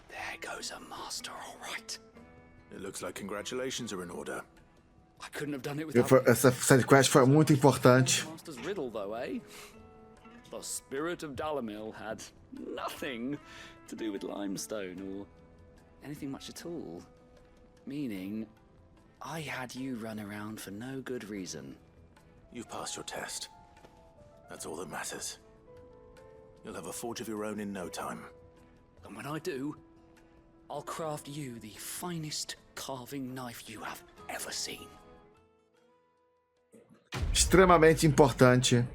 There goes a master, all right. It looks like congratulations are in order. I couldn't have done it without... Essa side quest foi muito importante. Master's riddle, though, eh? The spirit of Dalamil had nothing to do with limestone or anything much at all. Meaning, I had you run around for no good reason. You've passed your test. That's all that matters. You'll have a forge of your own in no time. And when I do, I'll craft you the finest carving knife you have ever seen. Extremamente importante.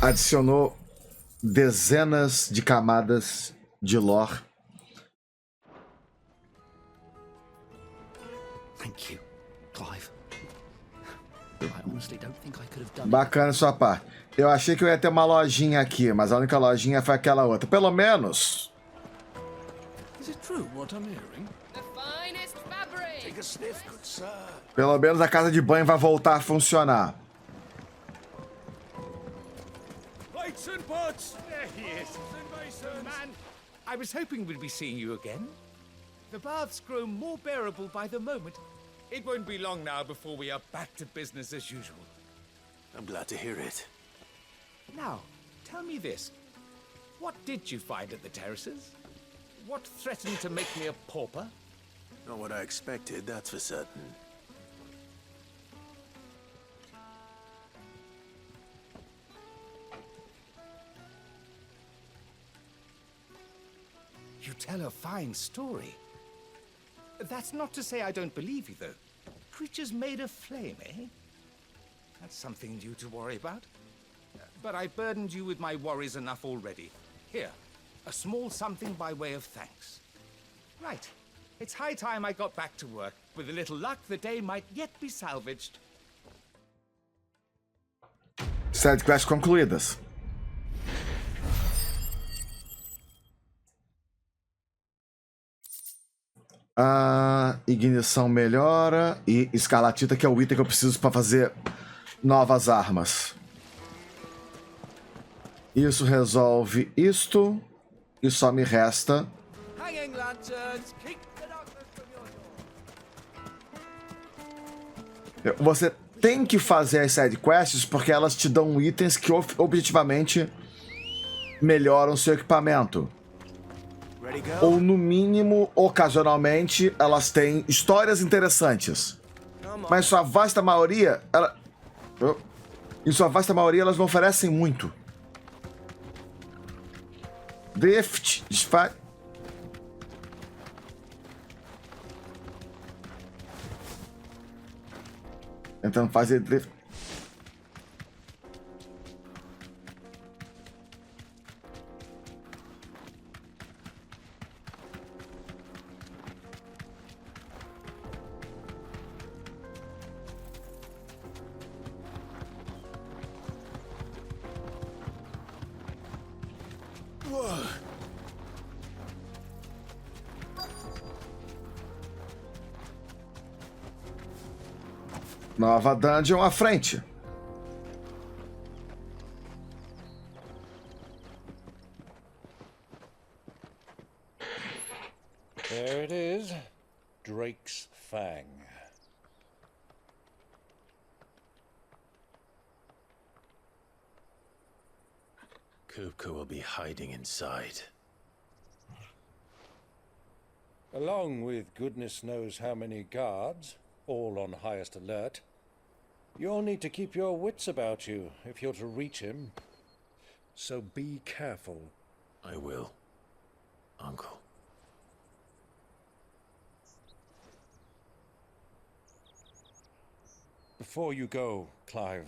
Adicionou dezenas de camadas de lore. Thank you, Clive. I honestly don't think I could have done Bacana sua parte. Eu achei que eu ia ter uma lojinha aqui, mas a única lojinha foi aquela outra. Pelo menos. Is it true what I'm hearing? The finest fabric. Take a sniff, good sir. Pelo menos a casa de banho vai voltar a funcionar. Plates and pots! There he is. Man, I was hoping we'd be seeing you again. The baths grow more bearable by the moment. It won't be long now before we are back to business as usual. I'm glad to hear it. Now, tell me this. What did you find at the terraces? What threatened to make me a pauper? Not what I expected, that's for certain. You tell a fine story. That's not to say I don't believe you, though. Creatures made of flame, eh? That's something new to worry about. But I've burdened you with my worries enough already. Here, a small something by way of thanks. Right. It's high time I got back to work. With a little luck, the day might yet be salvaged. Side quests concluídas. A ignição melhora e escarlatita, que é o item que eu preciso para fazer novas armas. Isso resolve isto e só me resta Hanging lanterns, keep the darkness from your door. Você tem que fazer as side quests porque elas te dão itens que objetivamente melhoram seu equipamento. Ou no mínimo, ocasionalmente, elas têm histórias interessantes. Mas sua vasta maioria, em sua vasta maioria, elas não oferecem muito. Drift, desfaz. Tentando fazer drift. Nova dungeon à frente. There it is. Drake's Fang. Kupka will be hiding inside. Along with goodness knows how many guards, all on highest alert, you'll need to keep your wits about you if you're to reach him. So be careful. I will, Uncle. Before you go, Clive,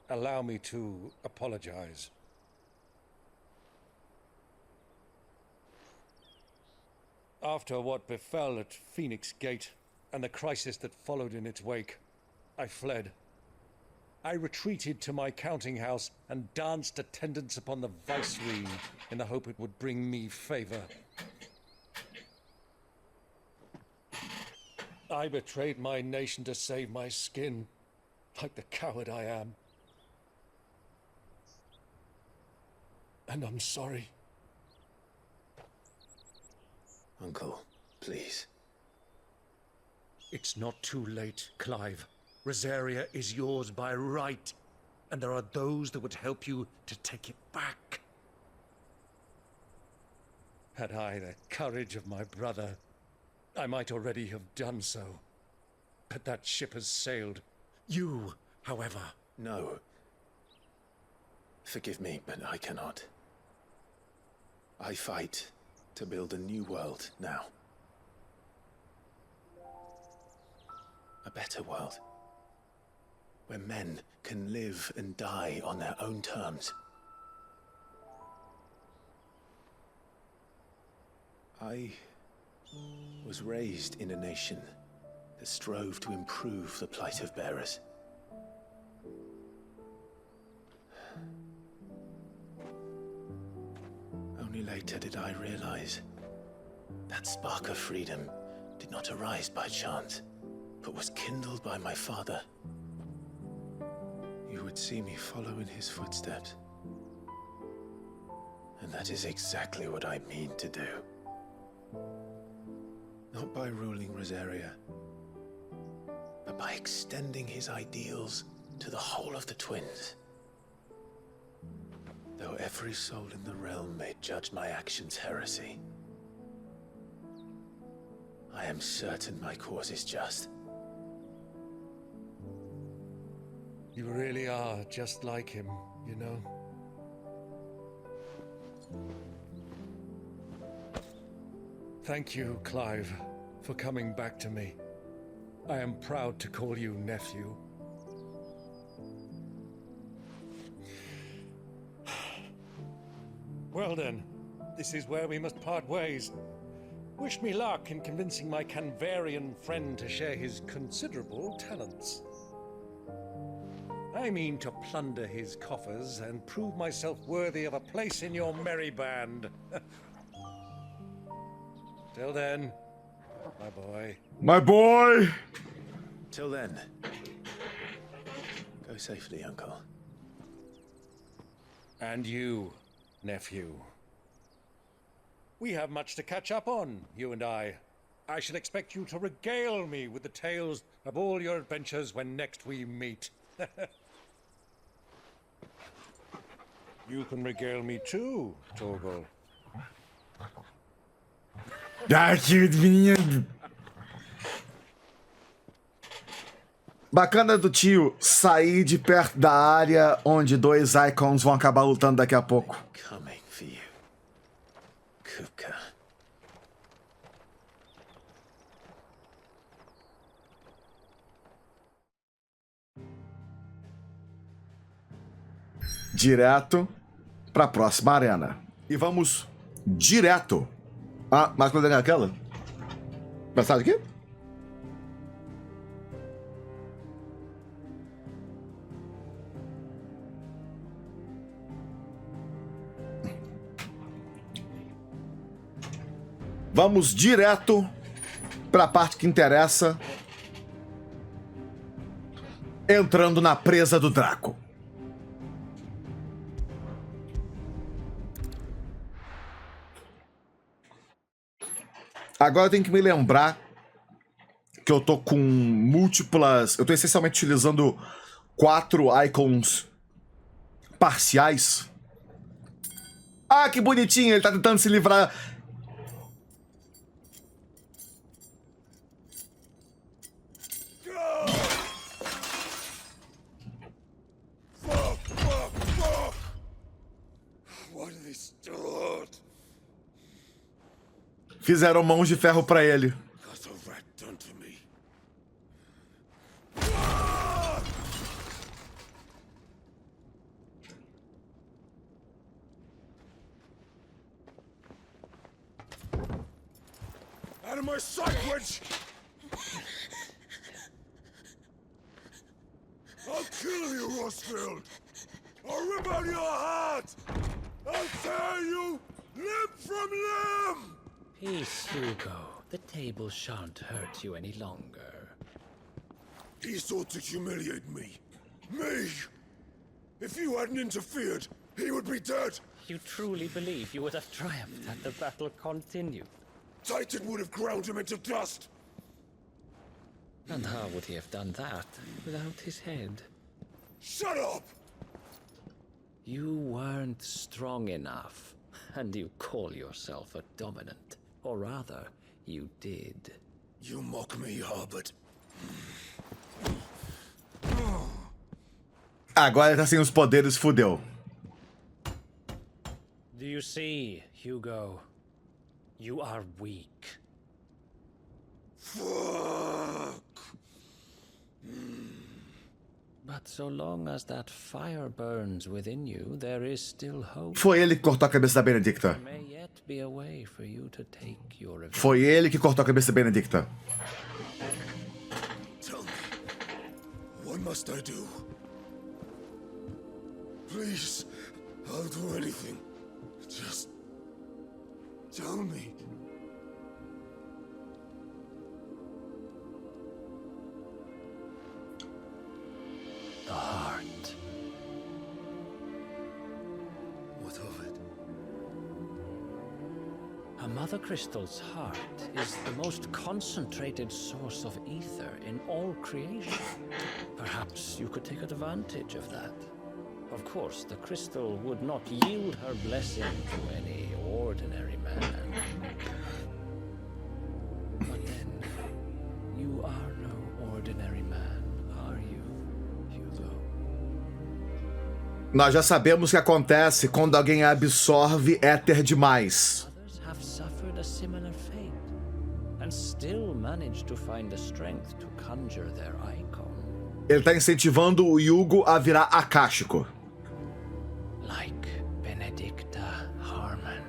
allow me to apologize. After what befell at Phoenix Gate and the crisis that followed in its wake, I fled. I retreated to my counting house and danced attendance upon the viceroy in the hope it would bring me favor. I betrayed my nation to save my skin, like the coward I am. And I'm sorry. Uncle, please. It's not too late, Clive. Rosaria is yours by right, and there are those that would help you to take it back. Had I the courage of my brother, I might already have done so. But that ship has sailed. You, however... No. Forgive me, but I cannot. I fight to build a new world now. A better world. Where men can live and die on their own terms. I was raised in a nation that strove to improve the plight of bearers. Only later did I realize that spark of freedom did not arise by chance, but was kindled by my father. You would see me follow in his footsteps. And that is exactly what I mean to do. Not by ruling Rosaria, but by extending his ideals to the whole of the twins. Though every soul in the realm may judge my actions heresy, I am certain my cause is just. You really are just like him, you know? Thank you, Clive, for coming back to me. I am proud to call you nephew. Well then, this is where we must part ways. Wish me luck in convincing my Canvarian friend to share his considerable talents. I mean to plunder his coffers and prove myself worthy of a place in your merry band. Till then, my boy. My boy! Till then, go safely, Uncle. And you, nephew. We have much to catch up on, you and I. I shall expect you to regale me with the tales of all your adventures when next we meet. You can regale me too, Torgal. Que menino! Bacana do tio sair de perto da área onde dois icons vão acabar lutando daqui a pouco. Coming for you, Kuka. Direto para a próxima arena. E vamos direto. Ah, mais coisa aquela? Mensagem aqui? Vamos direto para a parte que interessa. Entrando na presa do Draco. Agora eu tenho que me lembrar que eu tô com múltiplas... Eu tô essencialmente utilizando 4 icons parciais. Ah, que bonitinho! Ele tá tentando se livrar... Fizeram mãos de ferro pra ele. Out of my sight, wench! I'll kill you, Rosfield! I'll rip out your heart! I'll tear you limb from limb! Peace, Hugo. The table shan't hurt you any longer. He sought to humiliate me. Me! If you hadn't interfered, he would be dead! You truly believe you would have triumphed had the battle continued? Titan would have ground him into dust! And how would he have done that without his head? Shut up! You weren't strong enough, and you call yourself a dominant. Or rather, you did. You mock me, Harbert. Agora ele tá sem os poderes, fudeu. Do you see, Hugo? You are weak. Fuck! But so long as that fire burns within you, there is still hope. Foi ele que cortou a cabeça da Benedicta. There may yet be a way for you to take your revenge. Foi ele que cortou a cabeça da Benedicta. Tell me, what must I do? Please, I'll do anything. Just tell me. The heart. What of it? A Mother Crystal's heart is the most concentrated source of ether in all creation. Perhaps you could take advantage of that. Of course, the crystal would not yield her blessing to any ordinary man. But then, you are no ordinary man, are you, Hugo? Nós já sabemos o que acontece quando alguém absorve éter demais. Others have suffered a similar fate, and still managed to find the strength to conjure their icon. Ele tá incentivando o Yugo a virar akáshico. Like Benedicta Harmon.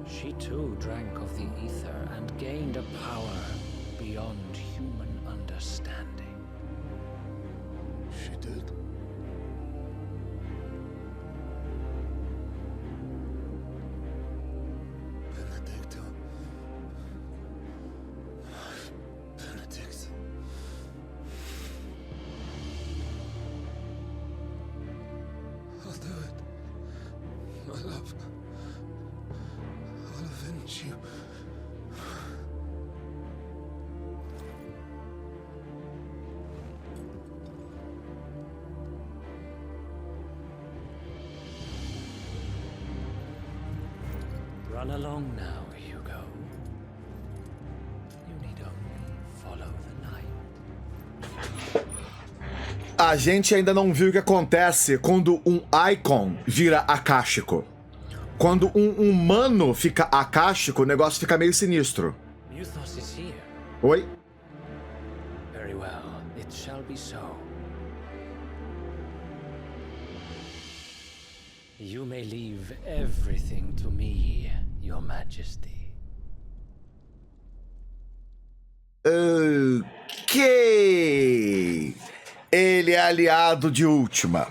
She too drank of the ether and gained a power beyond human understanding. She did? Benedicta. Benedict. I'll do it. My love. I'll avenge you. Run along now, Hugo. You need only follow the night. A gente ainda não viu o que acontece quando um icon vira akáshico. Quando um humano fica akáshico, o negócio fica meio sinistro. Muthos is here. Oi? Very well, it shall be so. You may leave everything to me, Your Majesty. Ok. Ele é aliado de última.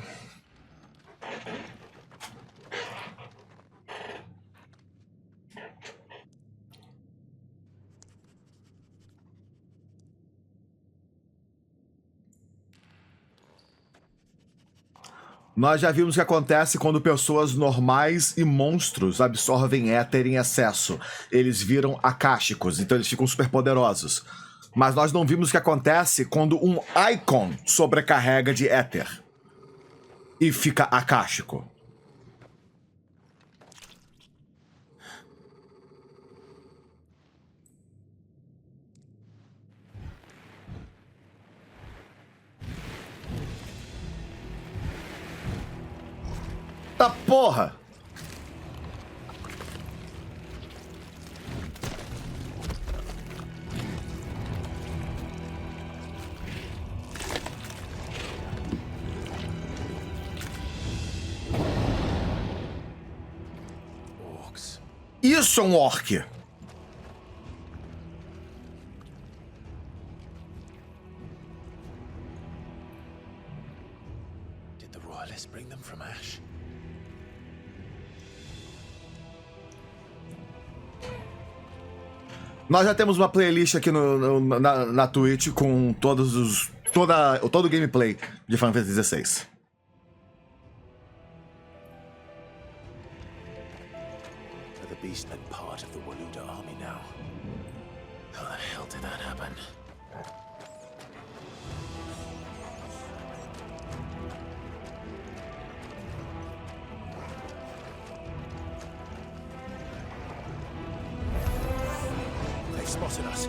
Nós já vimos o que acontece quando pessoas normais e monstros absorvem éter em excesso. Eles viram akáshicos, então eles ficam super poderosos. Mas nós não vimos o que acontece quando um icon sobrecarrega de éter e fica akáshico. Tá porra! Isso é um orc! Did the royalists bring them from Ash? Nós já temos uma playlist aqui na Twitch com todo o gameplay de Final Fantasy XVI. Are the beastmen part of the Waluda army now? How the hell did that happen? They've spotted us.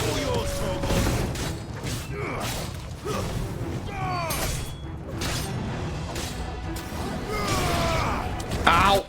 All yours, Ow!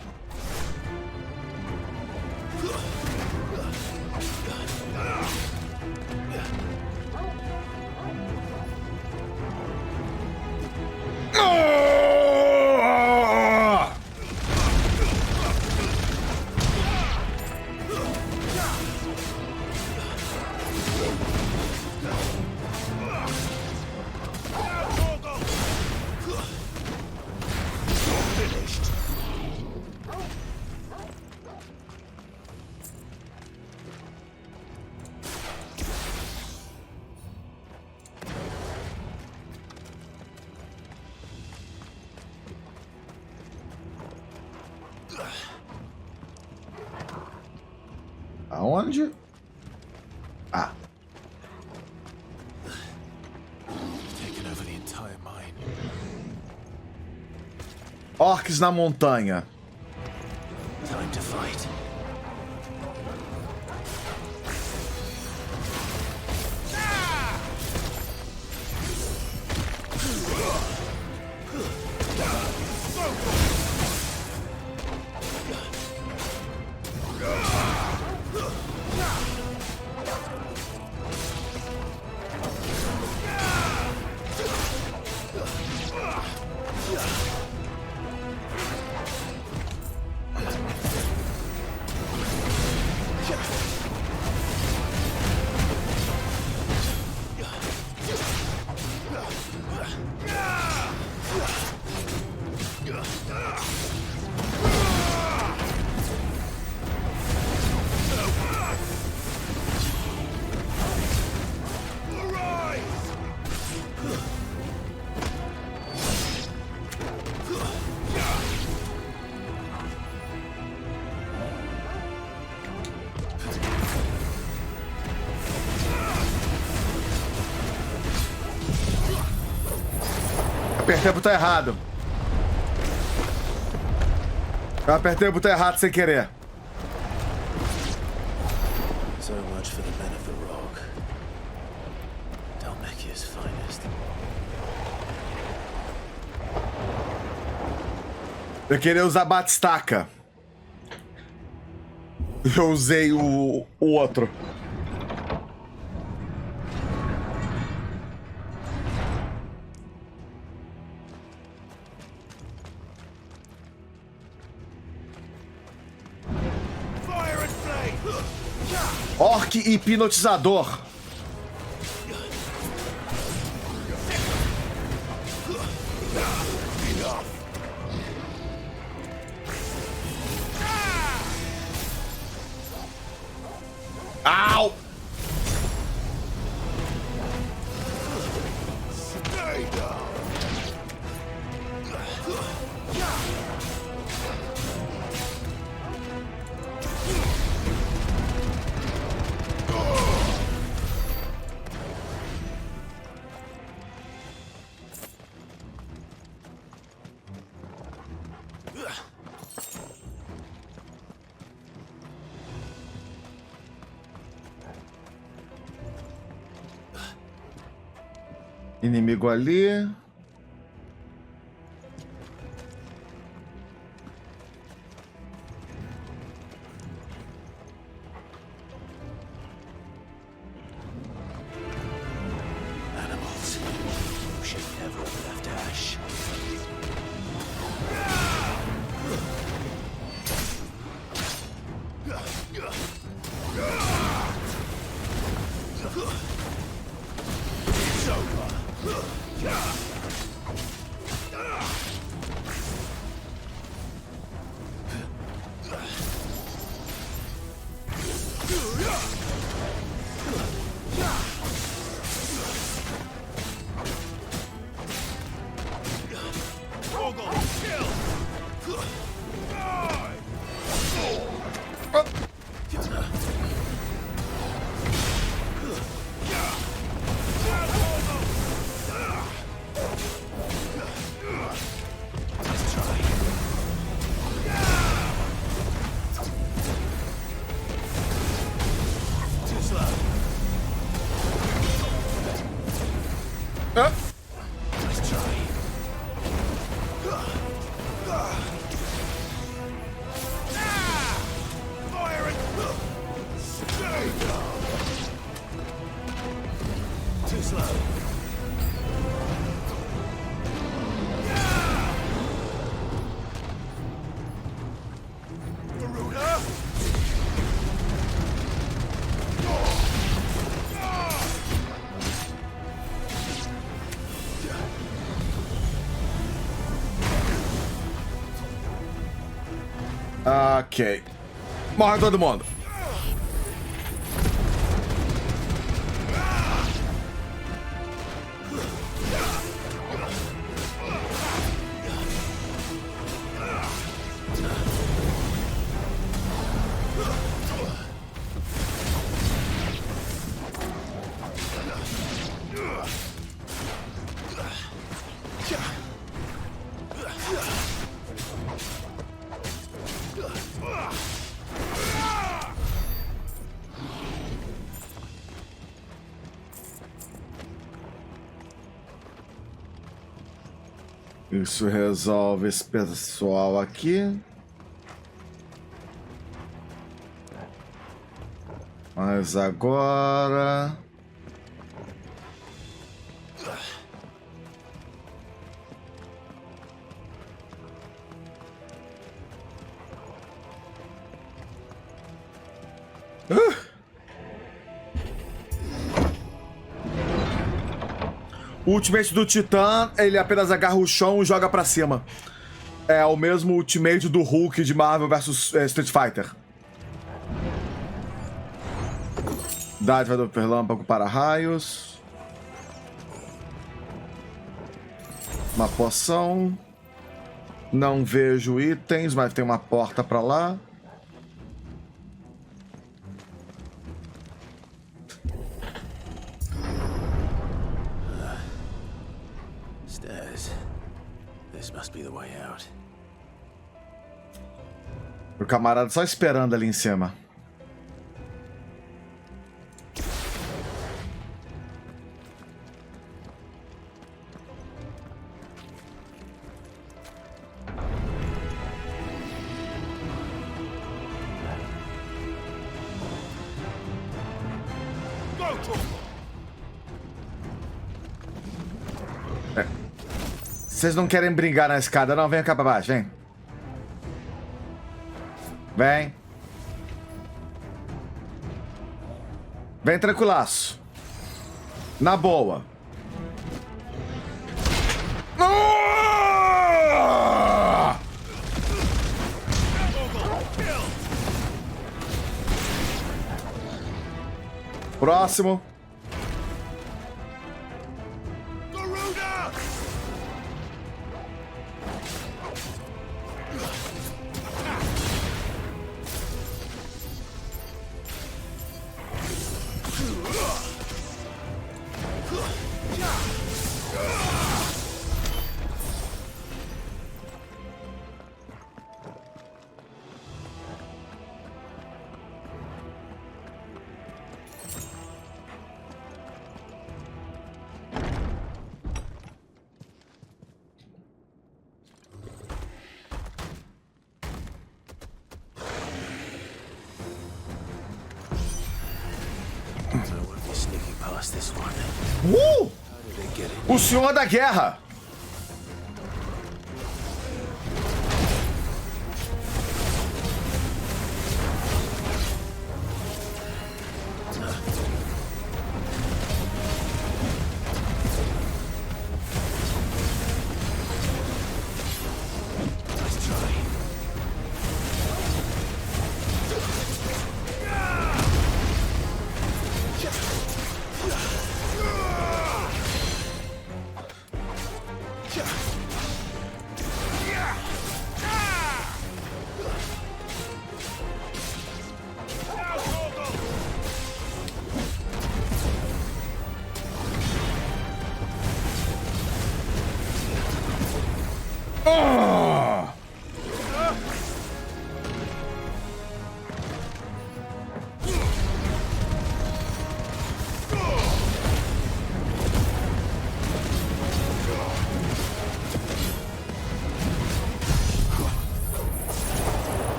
Aonde? Ah. Taken over the entire mine. Orcs na montanha. Time to fight. Apertei o botão errado. Eu apertei o botão errado sem querer. So much for the men of the rock. Dalmacia's finest. Eu queria usar batistaca. Eu usei o outro. Orc hipnotizador. Au! Inimigo ali. Animals. You should never have left Ash. Ok. Morre todo mundo. Isso resolve esse pessoal aqui. Mas agora... O ultimate do Titã, ele apenas agarra o chão e joga pra cima. É o mesmo ultimate do Hulk de Marvel vs Street Fighter. Dádiva do Relâmpago para raios. Uma poção. Não vejo itens, mas tem uma porta pra lá. Stairs. This must be the way out. O camarada só esperando ali em cima. Vocês não querem brigar na escada, não? Vem cá pra baixo, vem. Vem. Vem tranquilaço. Na boa. Próximo. O senhor da guerra!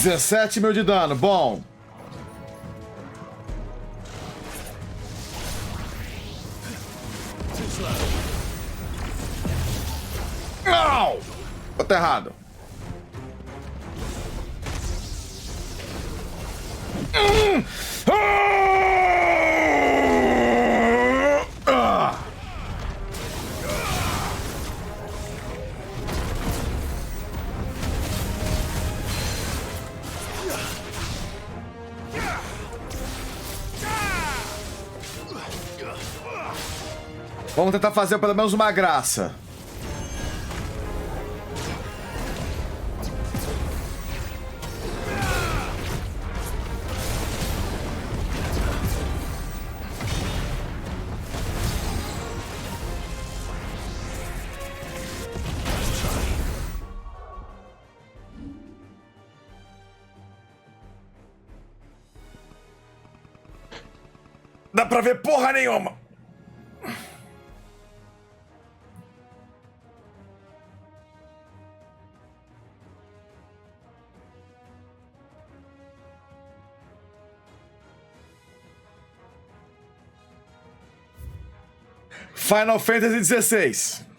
$17.000 de dano, bom. Não! Tô errado. Vamos tentar fazer pelo menos uma graça. Dá pra ver porra nenhuma. Final Fantasy XVI.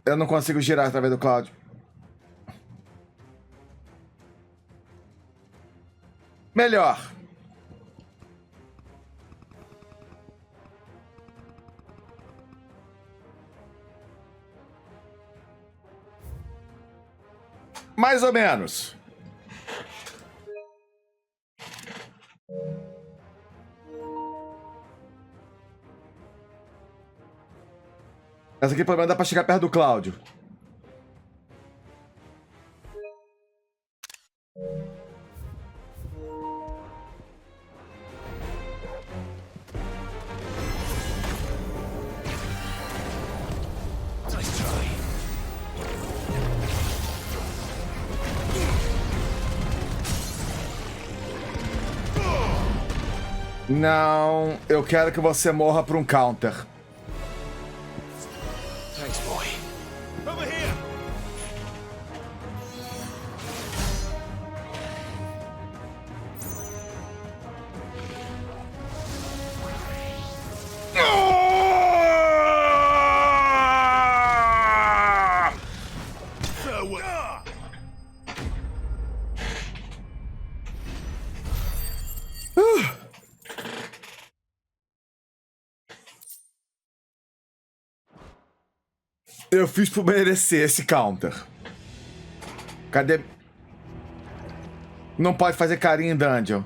Eu não consigo girar através do Cláudio. Melhor. Mais ou menos. Essa aqui, pelo menos, dá pra chegar perto do Cláudio. Não, eu quero que você morra por um counter. Thanks, boy. Over here. Eu fiz por merecer esse counter. Cadê? Não pode fazer carinho em dungeon.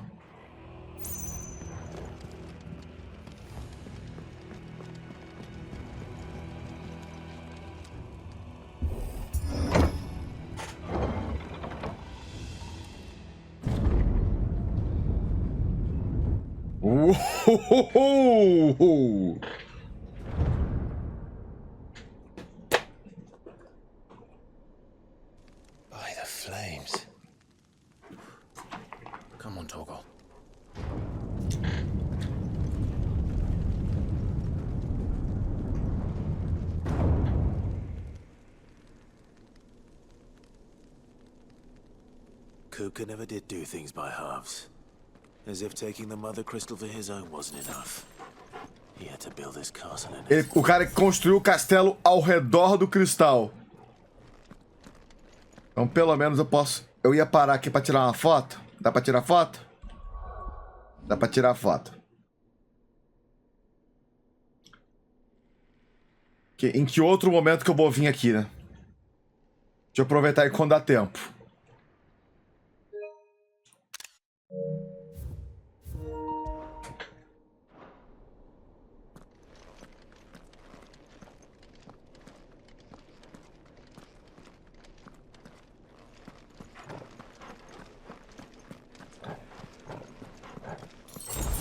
By the flames. Come on, Torgal. Kupka never did do things by halves. As if taking the Mother Crystal for his own wasn't enough. He had to build his castle in it. O cara que construiu o castelo ao redor do cristal. Então, pelo menos eu posso... Eu ia parar aqui pra tirar uma foto. Dá pra tirar foto? Dá pra tirar foto. Em que outro momento que eu vou vir aqui, né? Deixa eu aproveitar aí quando dá tempo.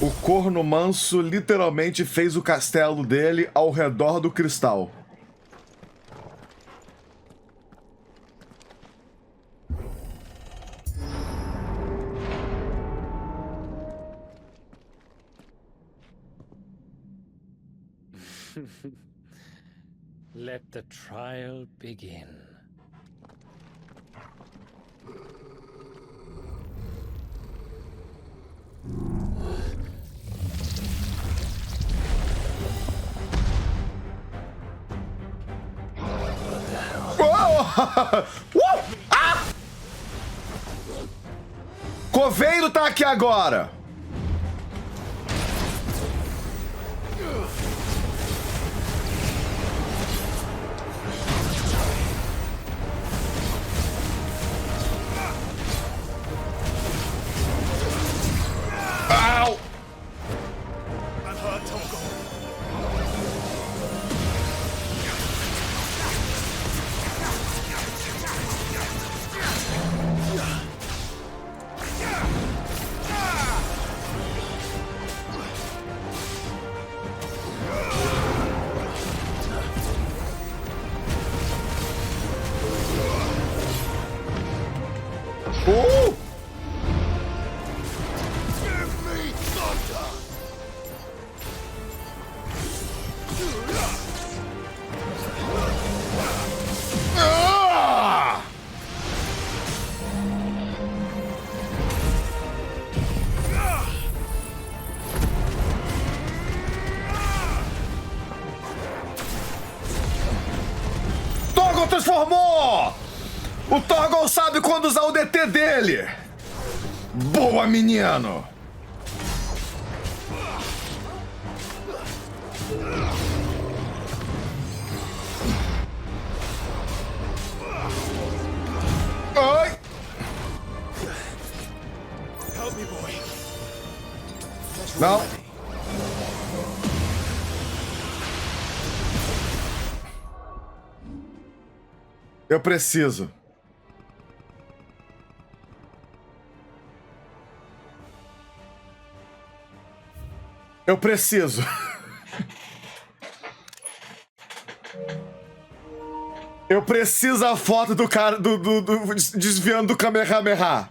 O corno manso literalmente fez o castelo dele ao redor do cristal. Let the trial begin. Ah! Coveiro tá aqui agora. Au! I'm hurt, Torgal. transformou! O Torgon sabe quando usar o DT dele! Boa, menino! Ai! Não. Eu preciso. Eu preciso. Eu preciso a foto do cara do desviando do Kamehameha.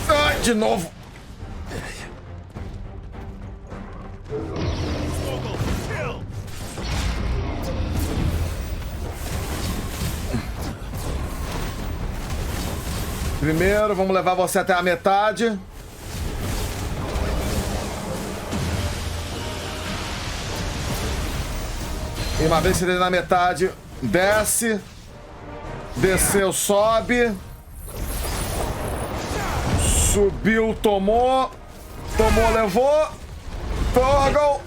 Ai, de novo. Primeiro, vamos levar você até a metade. E uma vez que ele na metade, desce. Desceu, sobe. Subiu, tomou. Tomou, levou. Torgon.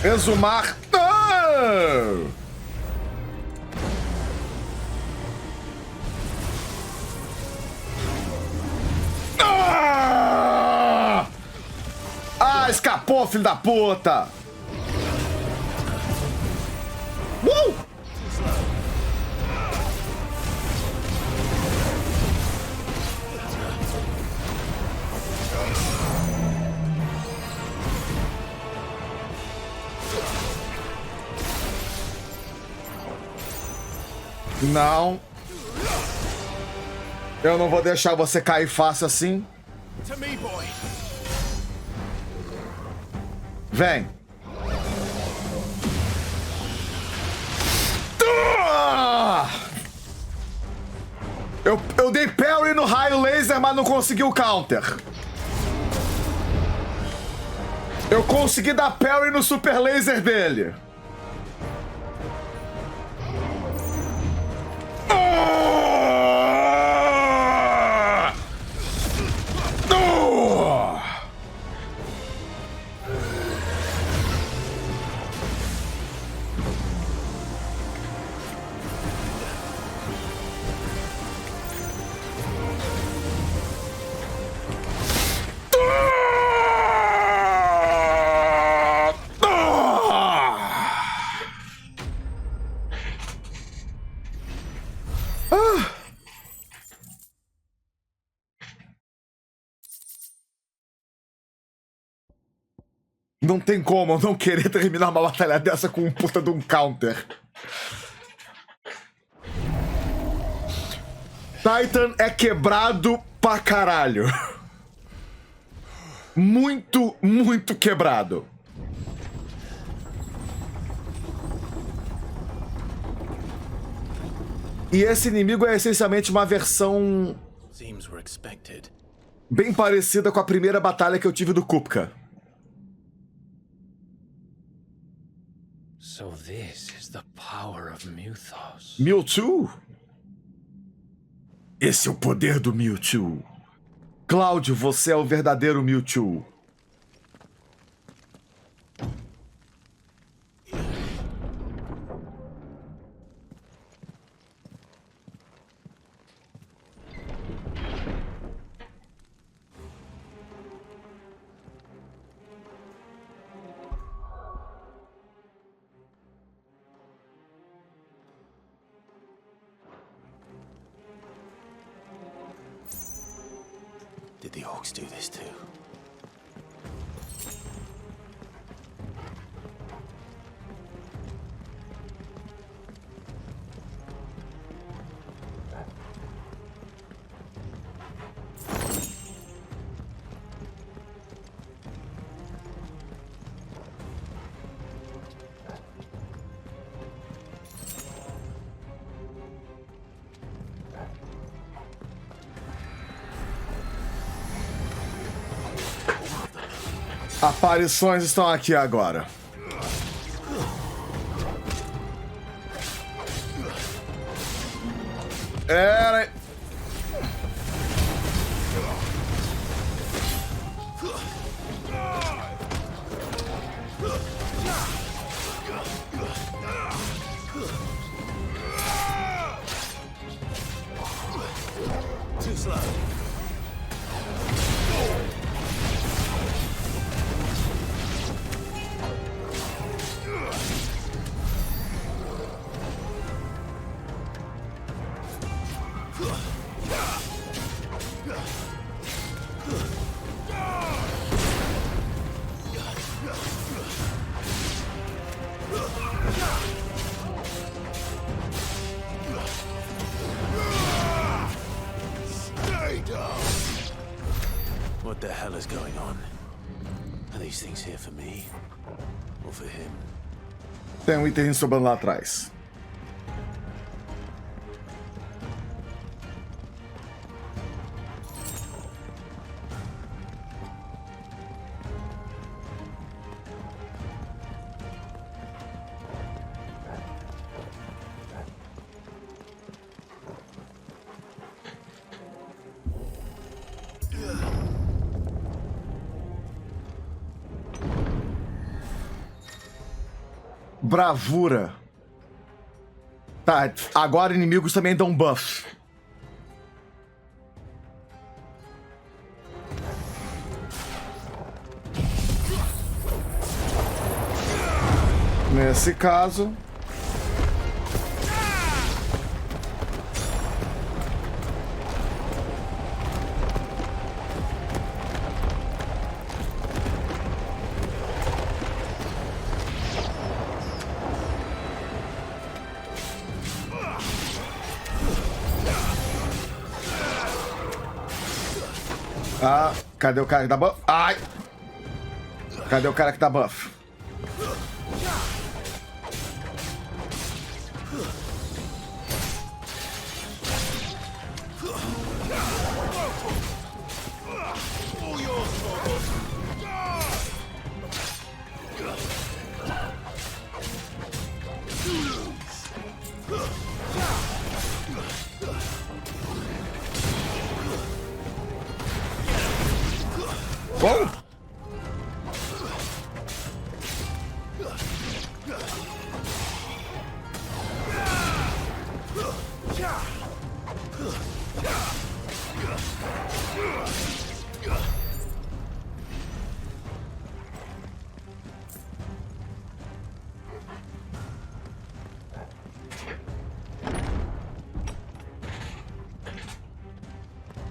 Exumar. Ah, escapou, filho da puta! Não. Eu não vou deixar você cair fácil assim. Vem. Eu dei parry no raio laser, mas não consegui o counter. Eu consegui dar parry no super laser dele. Não tem como eu não querer terminar uma batalha dessa com um puta de um counter. Titan é quebrado pra caralho. Muito, muito quebrado. E esse inimigo é essencialmente uma versão Seems were expected. Bem parecida com a primeira batalha que eu tive do Kupka. So this is the power of Mythos. Mewtwo? Esse é o poder do Mewtwo. Cláudio, você é o verdadeiro Mewtwo. Did the orcs do this too? Aparições estão aqui agora. Era... Too slow. What the hell is going on? Are these things here for me? Or for him? Tem um item sobrando lá atrás. Bravura. Tá, agora inimigos também dão buff. Nesse caso... Ah, cadê o cara que dá buff? Ai! Cadê o cara que dá buff? Whoa!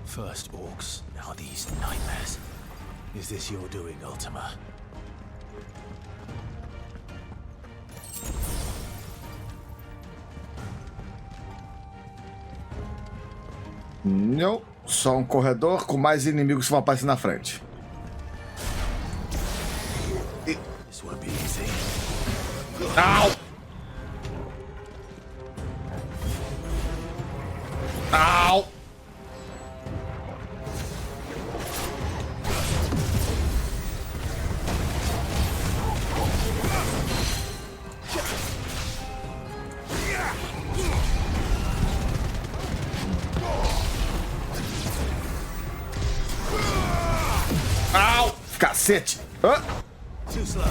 First orcs, now these nightmares. Is this your doing, Ultima? Não, só um corredor com mais inimigos que vão aparecer na frente. This won't be easy. Au! Au! cacete. Hã? Too slow.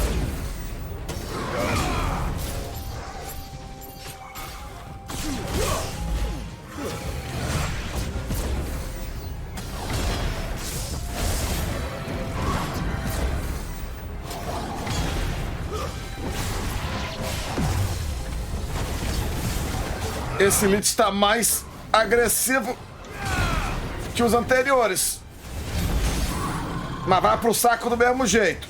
Esse Lich está mais agressivo que os anteriores. Mas vai pro saco do mesmo jeito.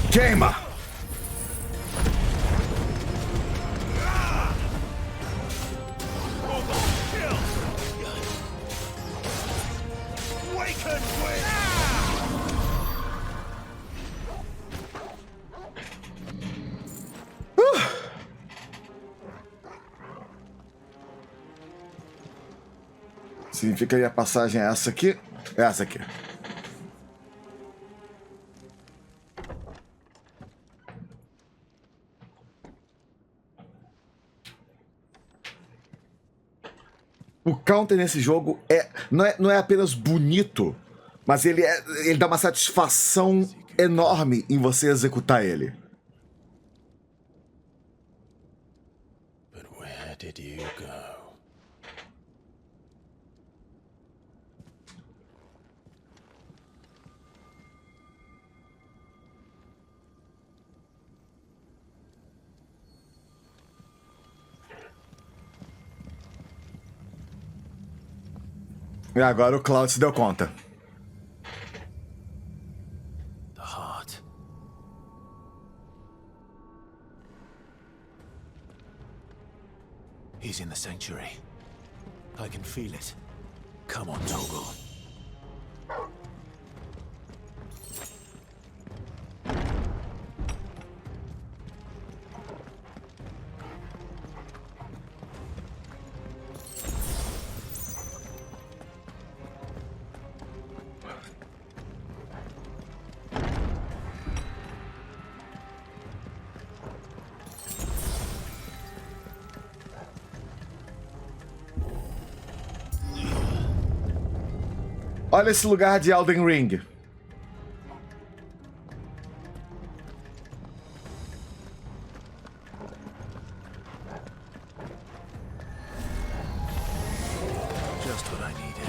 Queima! Significa que a passagem é essa aqui? É essa aqui. O counter nesse jogo não é apenas bonito, mas ele dá uma satisfação enorme em você executar ele. But where did you go? E agora o Cloud se deu conta. The heart. He's in the sanctuary. I can feel it. Come on, Toggle. Olha esse lugar de Elden Ring. Just what I needed.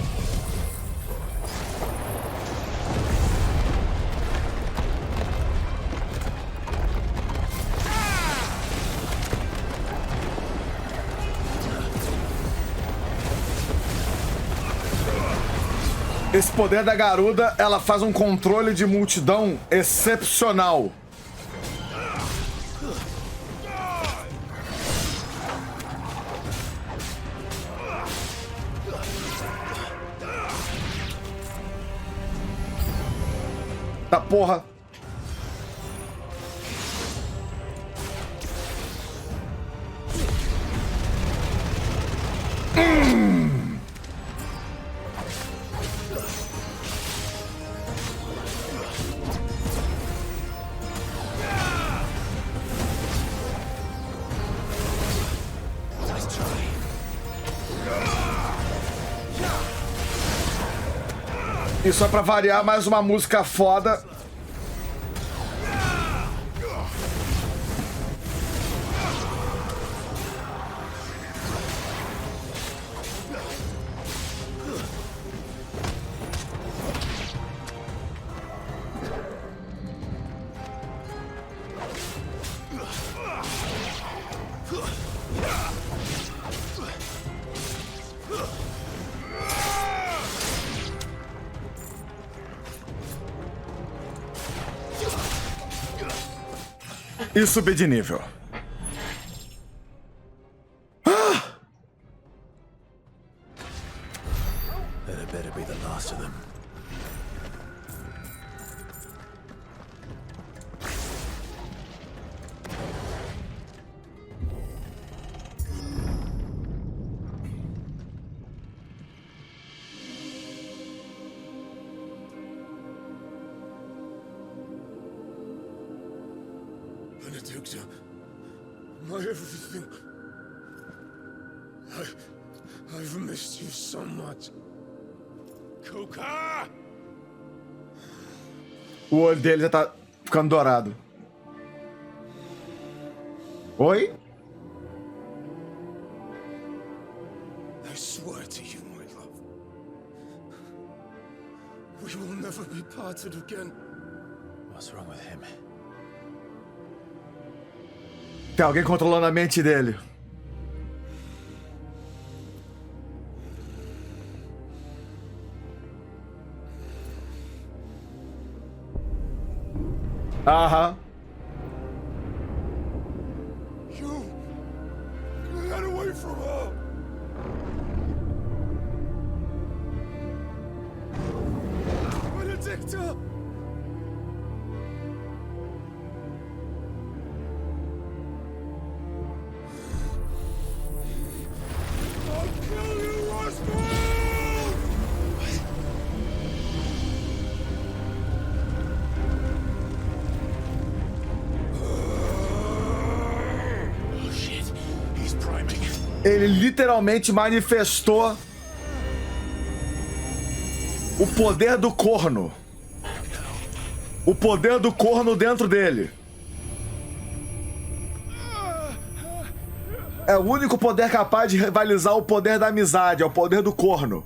Esse poder da garuda, ela faz um controle de multidão excepcional. Tá porra. E só pra variar, mais uma música foda. E subir de nível. That better be the last of them. Benedicta, my everything. I've missed you so much. Kuka! O olho dele já tá ficando dourado. Oi? I swear to you, my love. We will never be parted again. What's wrong with him? Tem alguém controlando a mente dele. Aham. You get away from her. Benedicta! I'll kill you, Oswald! Ele literalmente manifestou o poder do corno. O poder do corno dentro dele. É o único poder capaz de rivalizar o poder da amizade, é o poder do corno.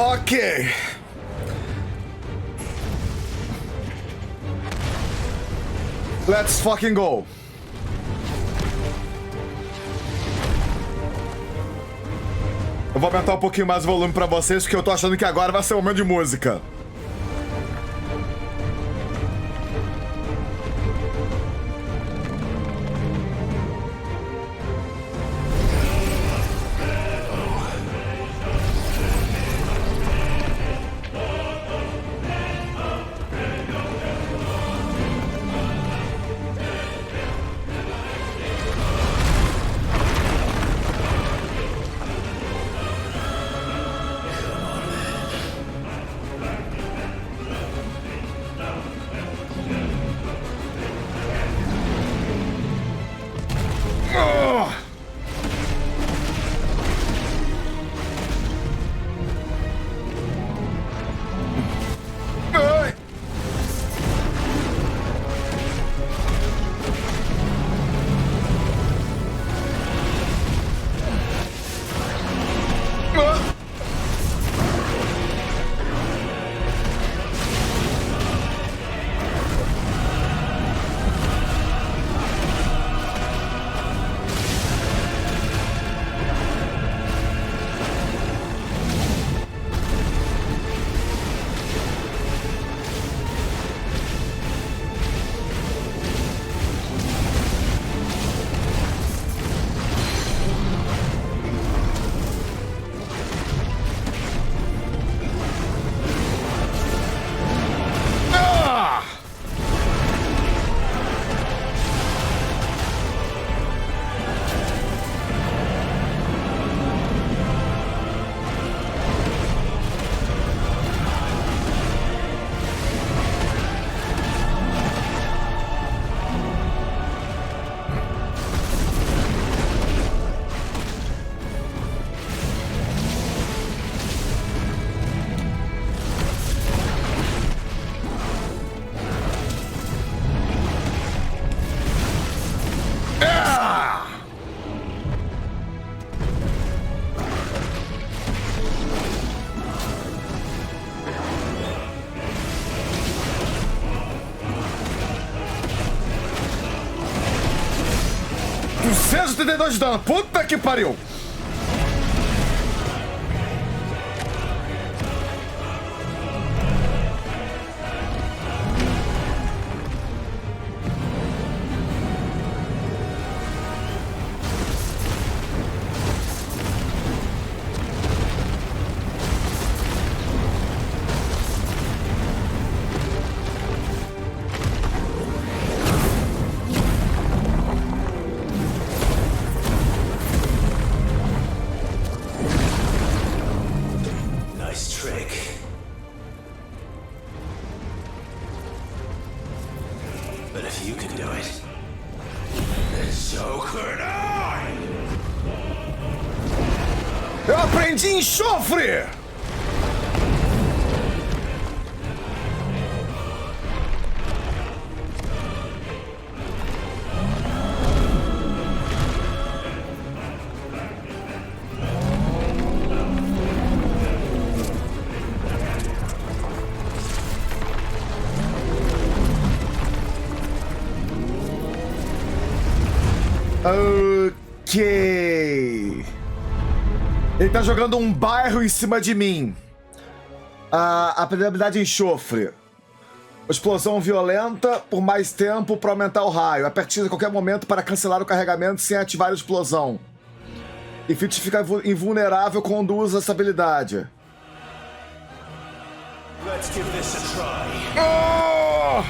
Ok. Let's fucking go. Eu vou aumentar um pouquinho mais o volume pra vocês, porque eu tô achando que agora vai ser um momento de música. 982 de dano. Puta que pariu. Eu aprendi enxofre! Ok. Ele tá jogando um bairro em cima de mim. A habilidade enxofre. Explosão violenta por mais tempo para aumentar o raio. Aperte a qualquer momento para cancelar o carregamento sem ativar a explosão. E Fit fica invulnerável quando usa essa habilidade. Let's give this a try. Oh!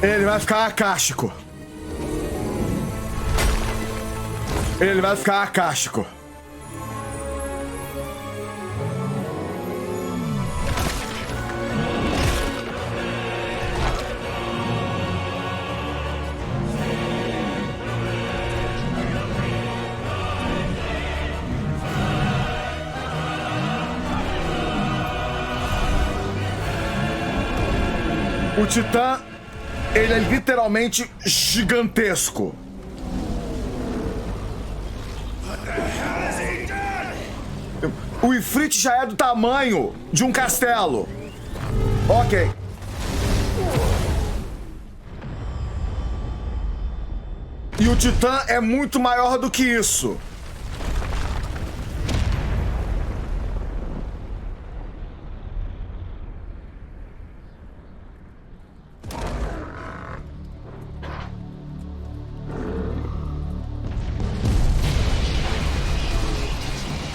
Ele vai ficar acástico. Ele vai ficar acástico. O Titã, ele é literalmente gigantesco. O Ifrit já é do tamanho de um castelo. Ok. E o Titã é muito maior do que isso.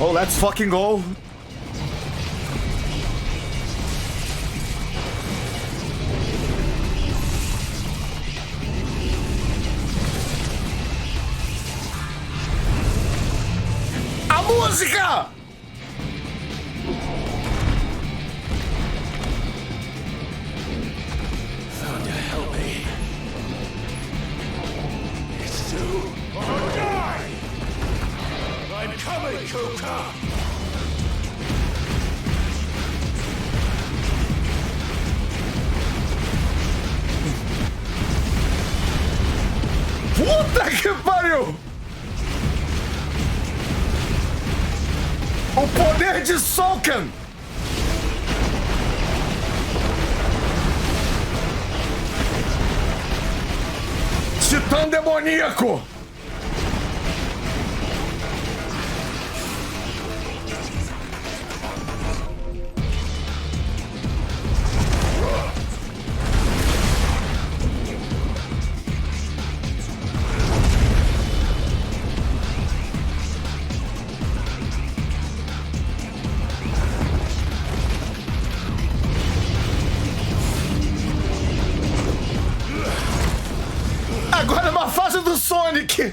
Oh, let's fucking go. A música! Thunder, help me. It's you or die! I'm coming, Kuka! Puta que pariu! O poder de Solkan! Titã demoníaco! Agora é uma fase do Sonic!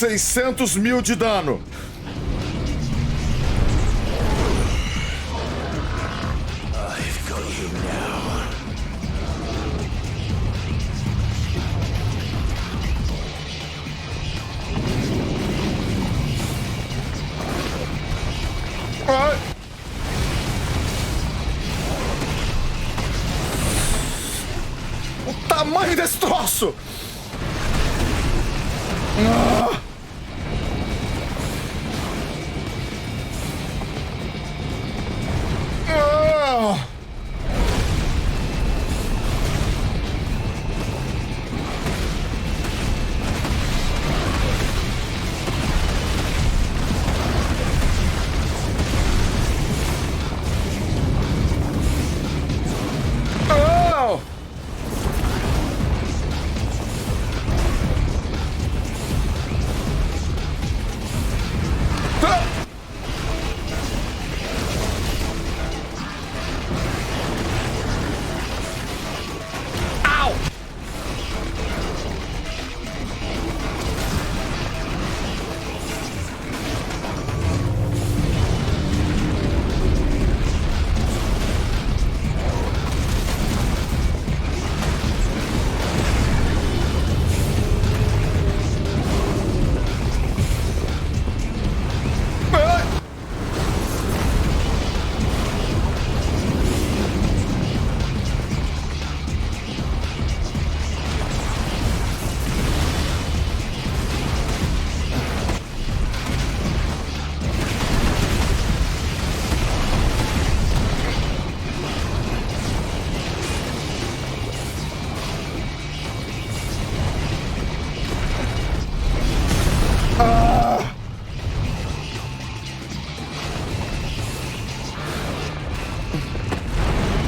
$600.000 de dano. I've got you now. O tamanho desse troço!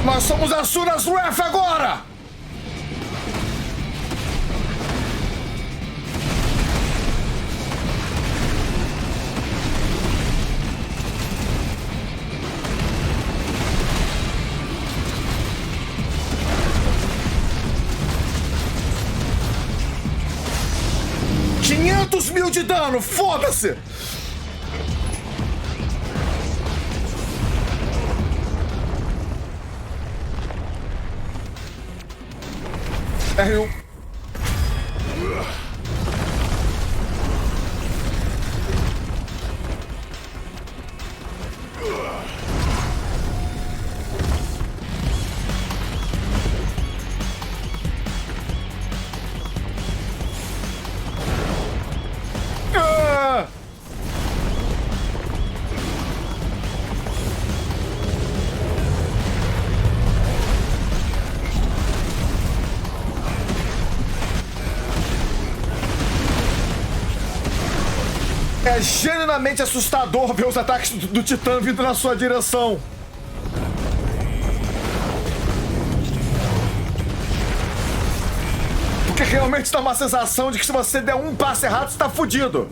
Nós somos Asuras Wrath agora! $500.000 de dano, foda-se! R1. É genuinamente assustador ver os ataques do Titã vindo na sua direção. Porque realmente dá uma sensação de que se você der um passo errado, você tá fudido.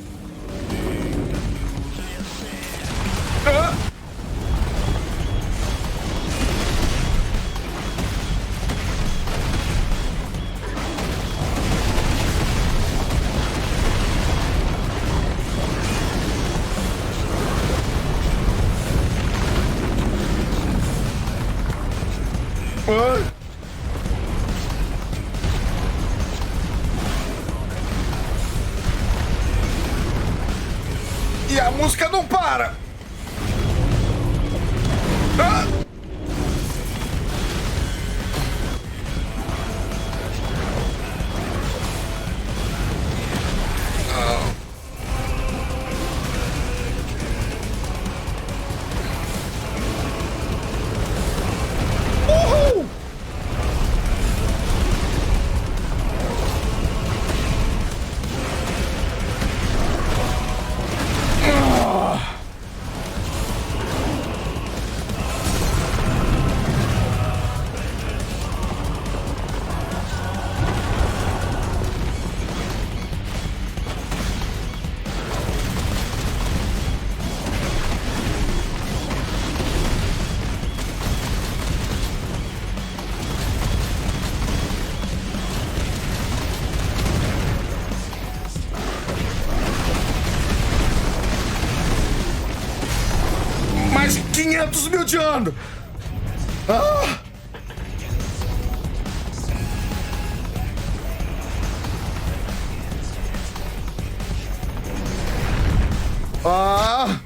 E a música não para! Uhul! Mais 500.000 de ano! Ah! Ah!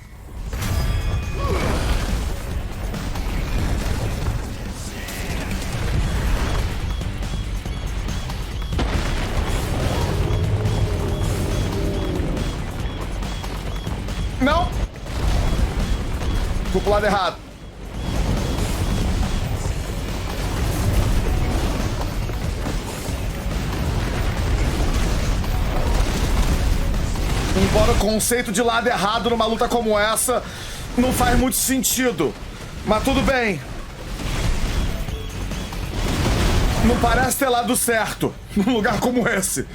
Não! Vou pro lado errado. Embora o conceito de lado errado numa luta como essa não faz muito sentido. Mas tudo bem. Não parece ter lado certo num lugar como esse.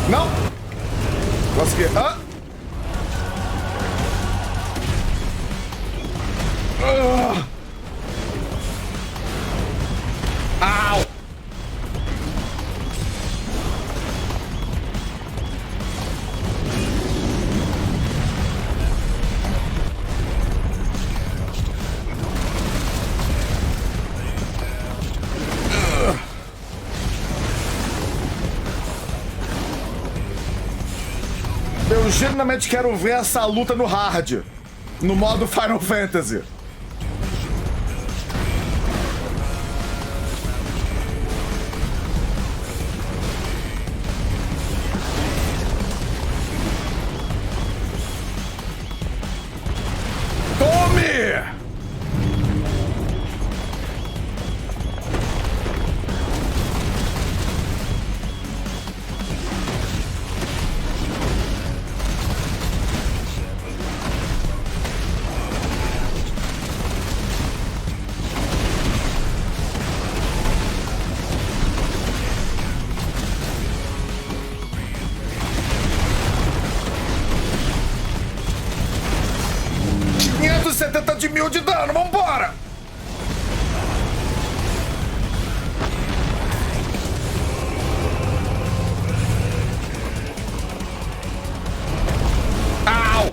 Não! Consegui. Ah! Au! Eu genuinamente quero ver essa luta no hard, no modo Final Fantasy. mil de dano, vambora! Au!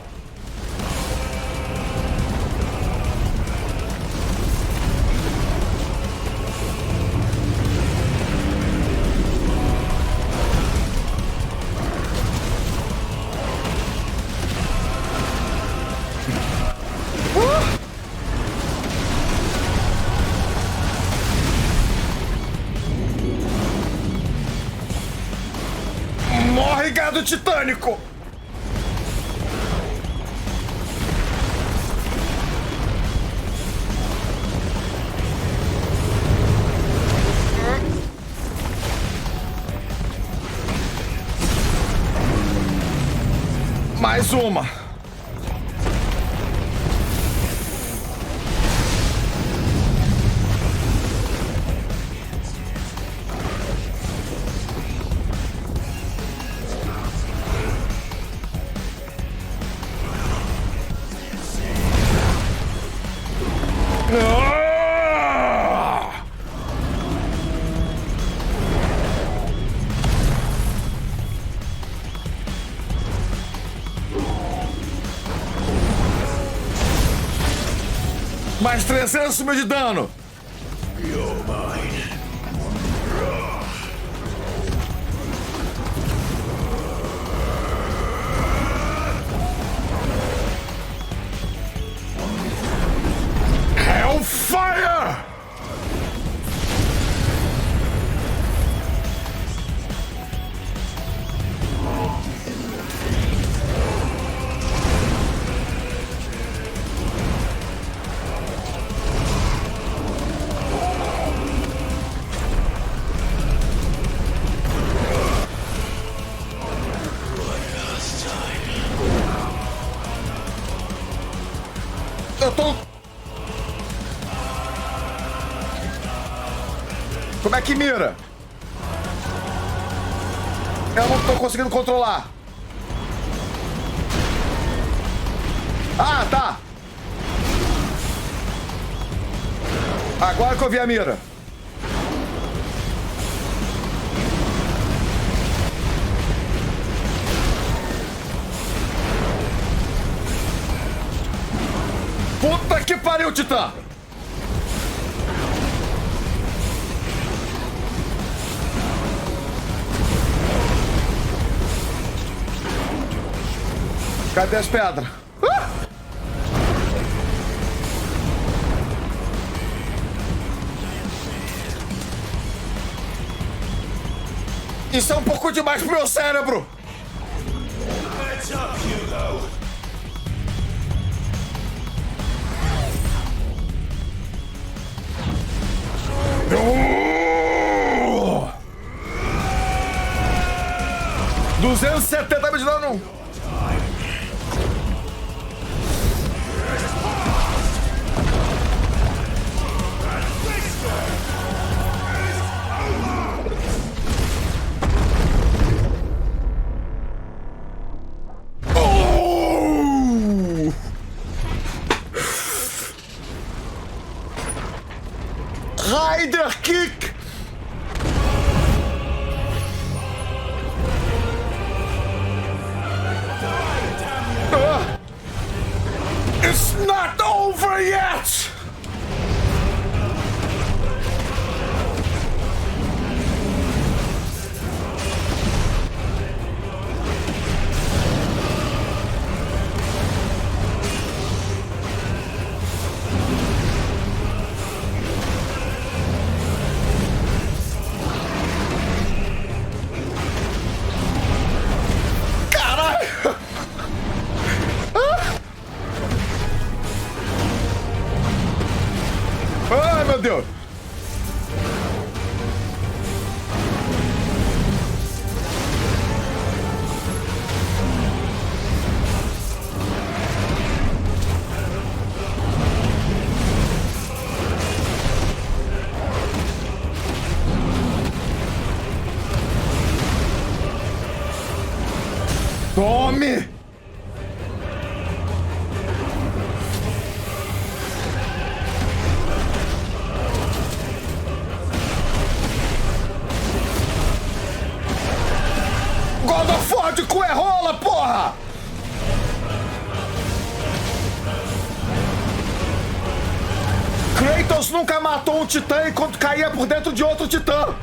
Morre, gado titânico! Mais uma! Mais 300 mil de dano. You're mine. Hellfire! Eu tô... Como é que mira? Eu não tô conseguindo controlar. Ah, tá. Agora que eu vi a mira. Puta que pariu, Titã! Cadê as pedras? Isso é um pouco demais pro meu cérebro! Let's up, Hugo. Oh! 270 mil de dano. Oh! Rider Kick! It's not over yet! Ai, meu Deus! Tome! de cu é rola, porra! Kratos nunca matou um titã enquanto caía por dentro de outro titã.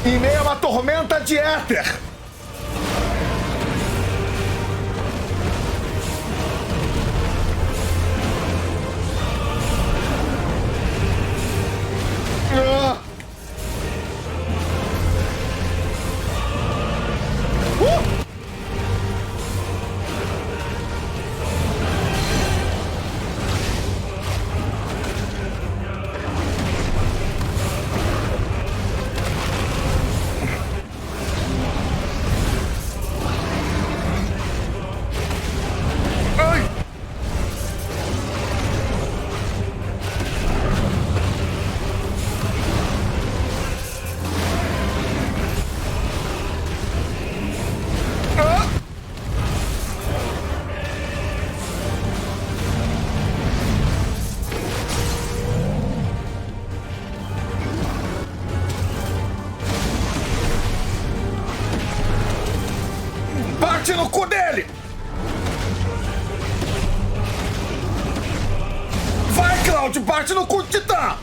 Em meio a uma tormenta de éter. Bate no cu dele! Vai, Cláudio, bate no cu do titã!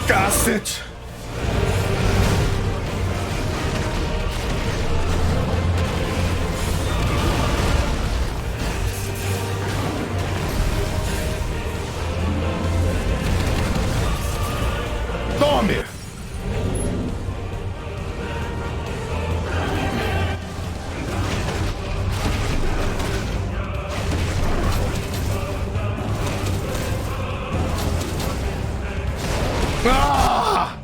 Cacete! Tome! Ah!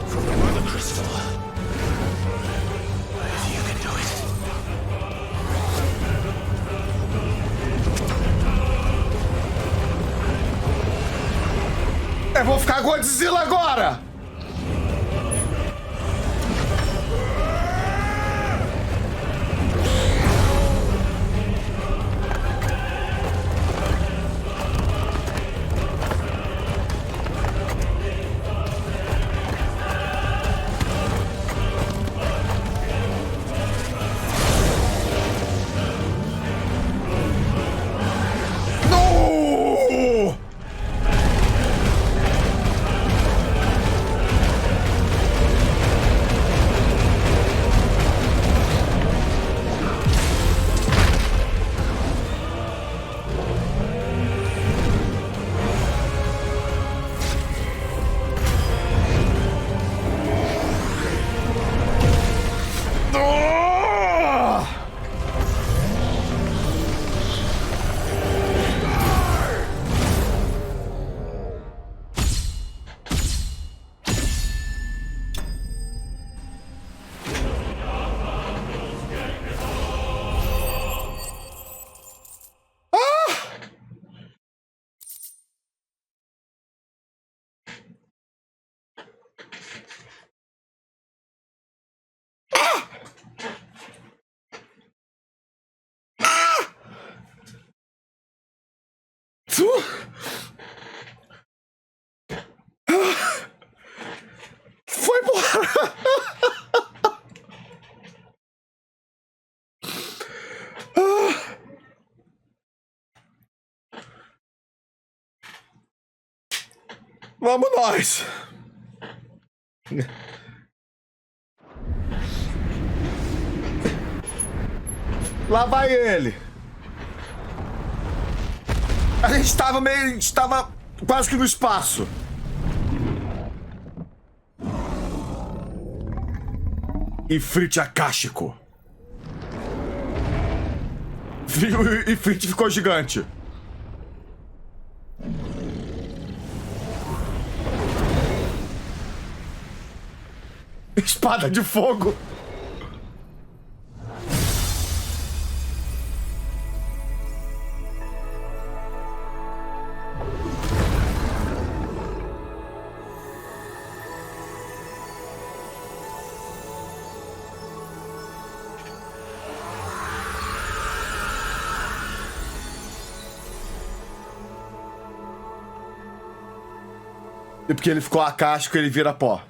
From the mother crystal. If you can do it. Eu vou ficar Godzilla agora! No! Vamos nós! Lá vai ele! A gente estava quase que no espaço. Ifrit Akáshico. O Ifrit ficou gigante. Espada de fogo. E porque ele ficou acástico, ele vira pó.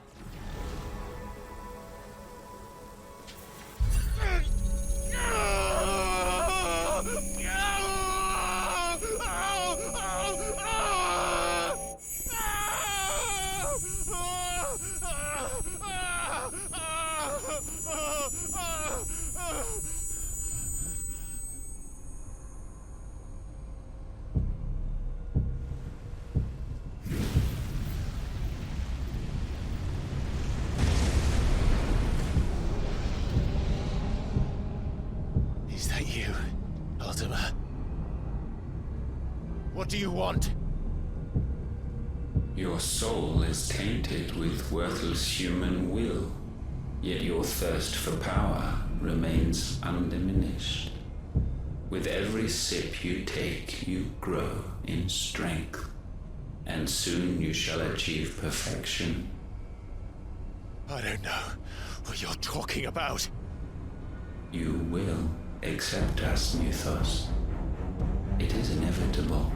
What do you want? Your soul is tainted with worthless human will, yet your thirst for power remains undiminished. With every sip you take, you grow in strength, and soon you shall achieve perfection. I don't know what you're talking about. You will accept us, Mythos. It is inevitable.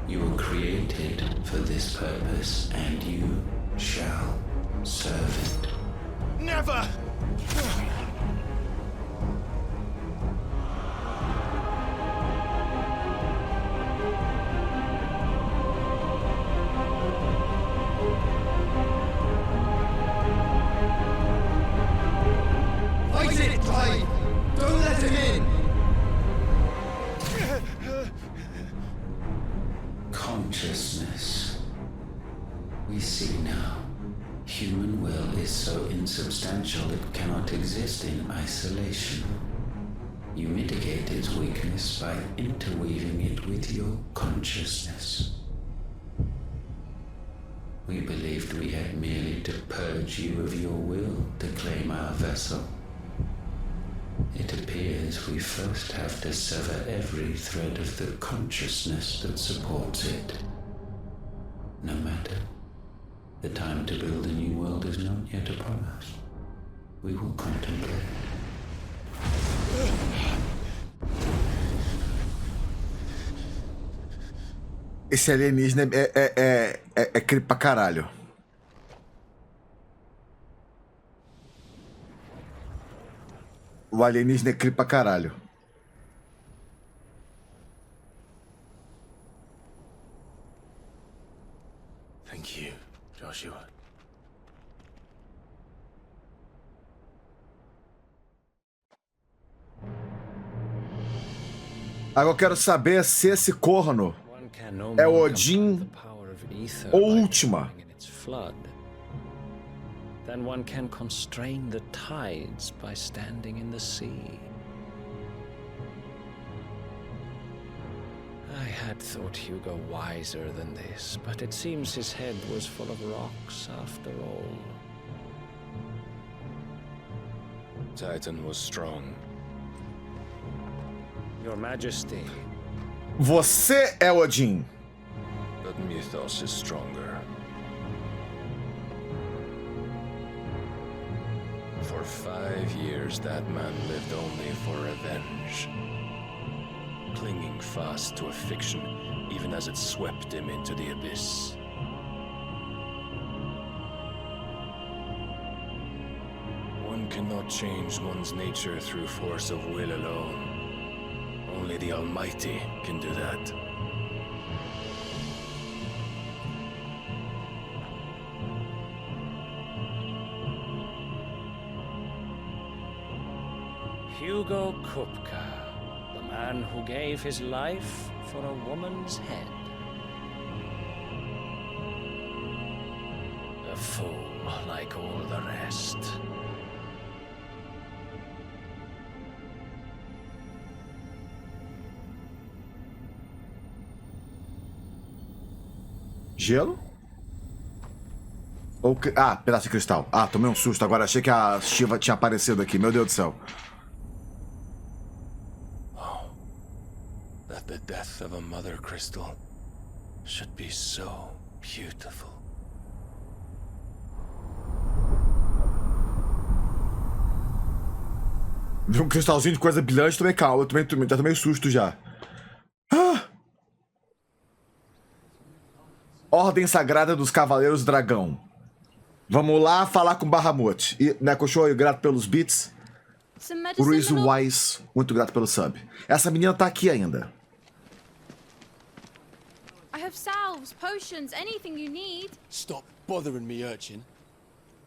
You were created for this purpose, and you shall serve it. Never! Fight it, Clive! Don't let him in! Consciousness. We see now. Human will is so insubstantial it cannot exist in isolation. You mitigate its weakness by interweaving it with your consciousness. We believed we had merely to purge you of your will to claim our vessel. It appears we first have to sever every thread of the consciousness that supports it. No matter. The time to build a new world is not yet upon us. We will contemplate. Esse alienígena é creep pra caralho. O alienígena é creep pra caralho. Thank you, Joshua. Agora eu quero saber se esse corno é o Odin ou Última. Then one can constrain the tides by standing in the sea. I had thought Hugo wiser than this, but it seems his head was full of rocks after all. Titan was strong. Your Majesty. Você é Odin. But Mythos is stronger. For 5 years, that man lived only for revenge. Clinging fast to a fiction, even as it swept him into the abyss. One cannot change one's nature through force of will alone. Only the Almighty can do that. Hugo Kupka, the man who gave his life for a woman's head. A fool like all the rest. Gelo? Ou... Ah, pedaço de cristal. Ah, tomei um susto. Agora achei que a Shiva tinha aparecido aqui. Meu Deus do céu. Oh, that the death of a mother crystal should be so beautiful. Vi um cristalzinho de coisa brilhante, tomei calma. Já tomei susto já. Ah! Ordem Sagrada dos Cavaleiros Dragão. Vamos lá falar com Bahamut. E, né, Cochou, grato pelos beats. O Luiz Wise, muito grato pelo sub. Essa menina tá aqui ainda. I have salves, potions, anything you need. Stop bothering me, urchin,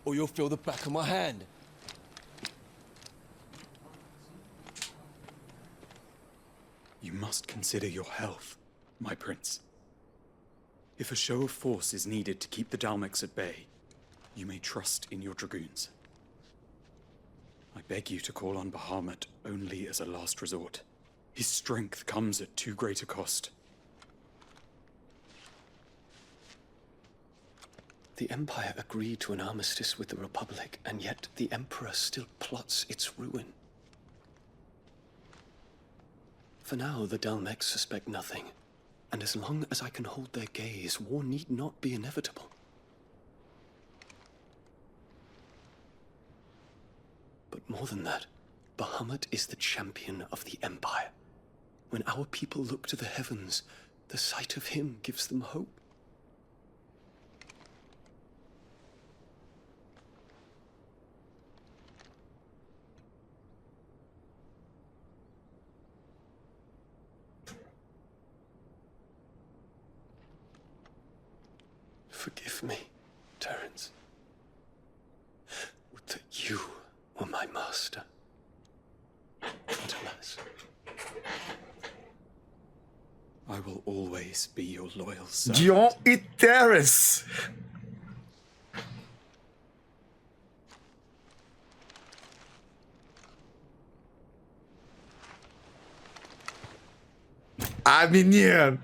or you'll feel the back of my hand. You must consider your health, my prince. If a show of force is needed to keep the Dalmex at bay, you may trust in your dragoons. I beg you to call on Bahamut only as a last resort. His strength comes at too great a cost. The Empire agreed to an armistice with the Republic, and yet the Emperor still plots its ruin. For now, the Dalmex suspect nothing, and as long as I can hold their gaze, war need not be inevitable. But more than that, Bahamut is the champion of the Empire. When our people look to the heavens, the sight of him gives them hope. Forgive me, Terence. Would that you were my master. But alas. I will always be your loyal servant. Dion e Terence. Ah, menino.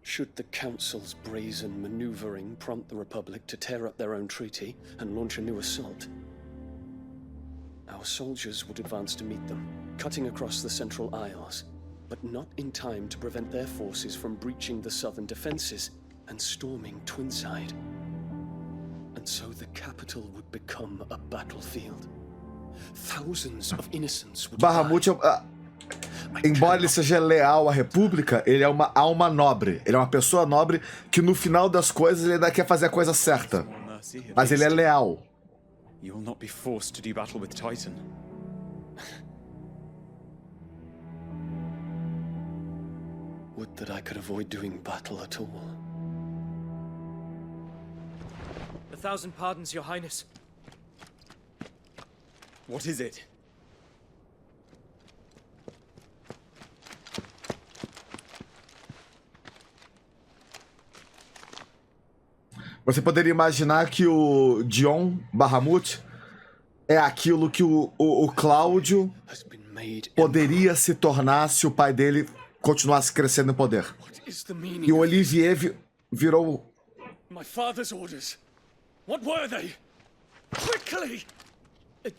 Should the Council's brazen maneuvering prompt the Republic to tear up their own treaty and launch a new assault, our soldiers would advance to meet them, cutting across the Central Isles, but not in time to prevent their forces from breaching the southern defenses and storming Twinside. And so the capital would become a battlefield. Thousands of innocents would Bahamut embora ele seja leal à República, ele é uma alma nobre. Ele é uma pessoa nobre que no final das coisas ele ainda quer fazer a coisa certa. Mas ele é leal. You will not be forced to do battle with Titan. Would that I could avoid doing battle at all. 1,000 pardons, Your Highness. What is it? Você poderia imaginar que o Dion Bahamut é aquilo que o Cláudio poderia se tornar se o pai dele continuasse crescendo em poder. E o Olivier virou... My father's orders. What were they? Quickly!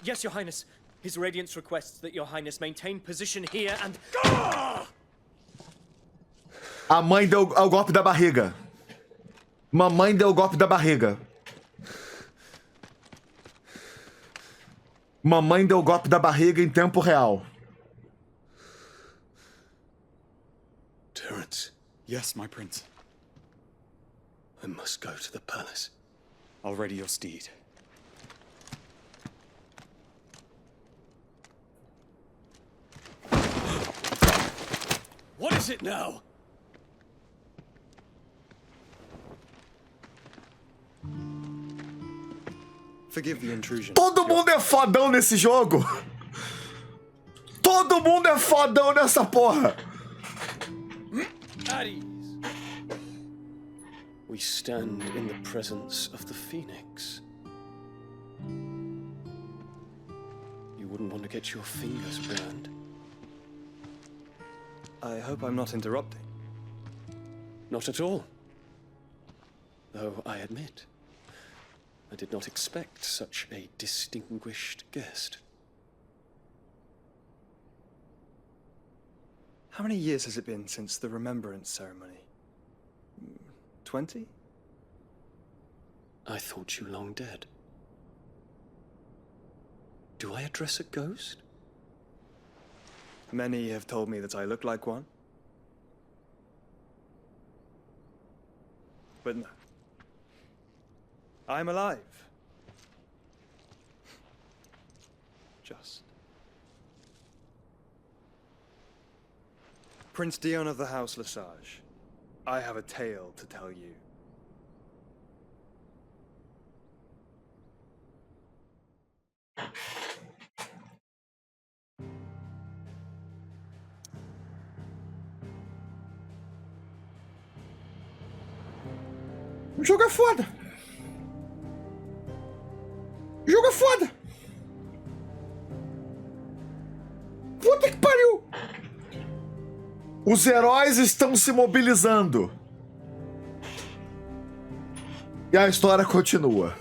Yes, Your Highness. His Radiance requests that Your Highness maintain position here and... A mãe deu o golpe da barriga. Mamãe deu o golpe da barriga. Mamãe deu o golpe da barriga em tempo real. Terence. Yes, my prince. I must go to the palace. I'll ready your steed. What is it now? Forgive the intrusion. Todo mundo é fodão nesse jogo. Todo mundo é fodão nessa porra. At ease. We stand in the presence of the Phoenix. You wouldn't want to get your fingers burned. I hope I'm not interrupting. Not at all. Though I admit, I did not expect such a distinguished guest. How many years has it been since the remembrance ceremony? 20? I thought you long dead. Do I address a ghost? Many have told me that I look like one. But no. I'm alive. Just. Prince Dion of the House Lesage, I have a tale to tell you. O jogo é foda. O jogo é foda. Puta que pariu. Os heróis estão se mobilizando. E a história continua.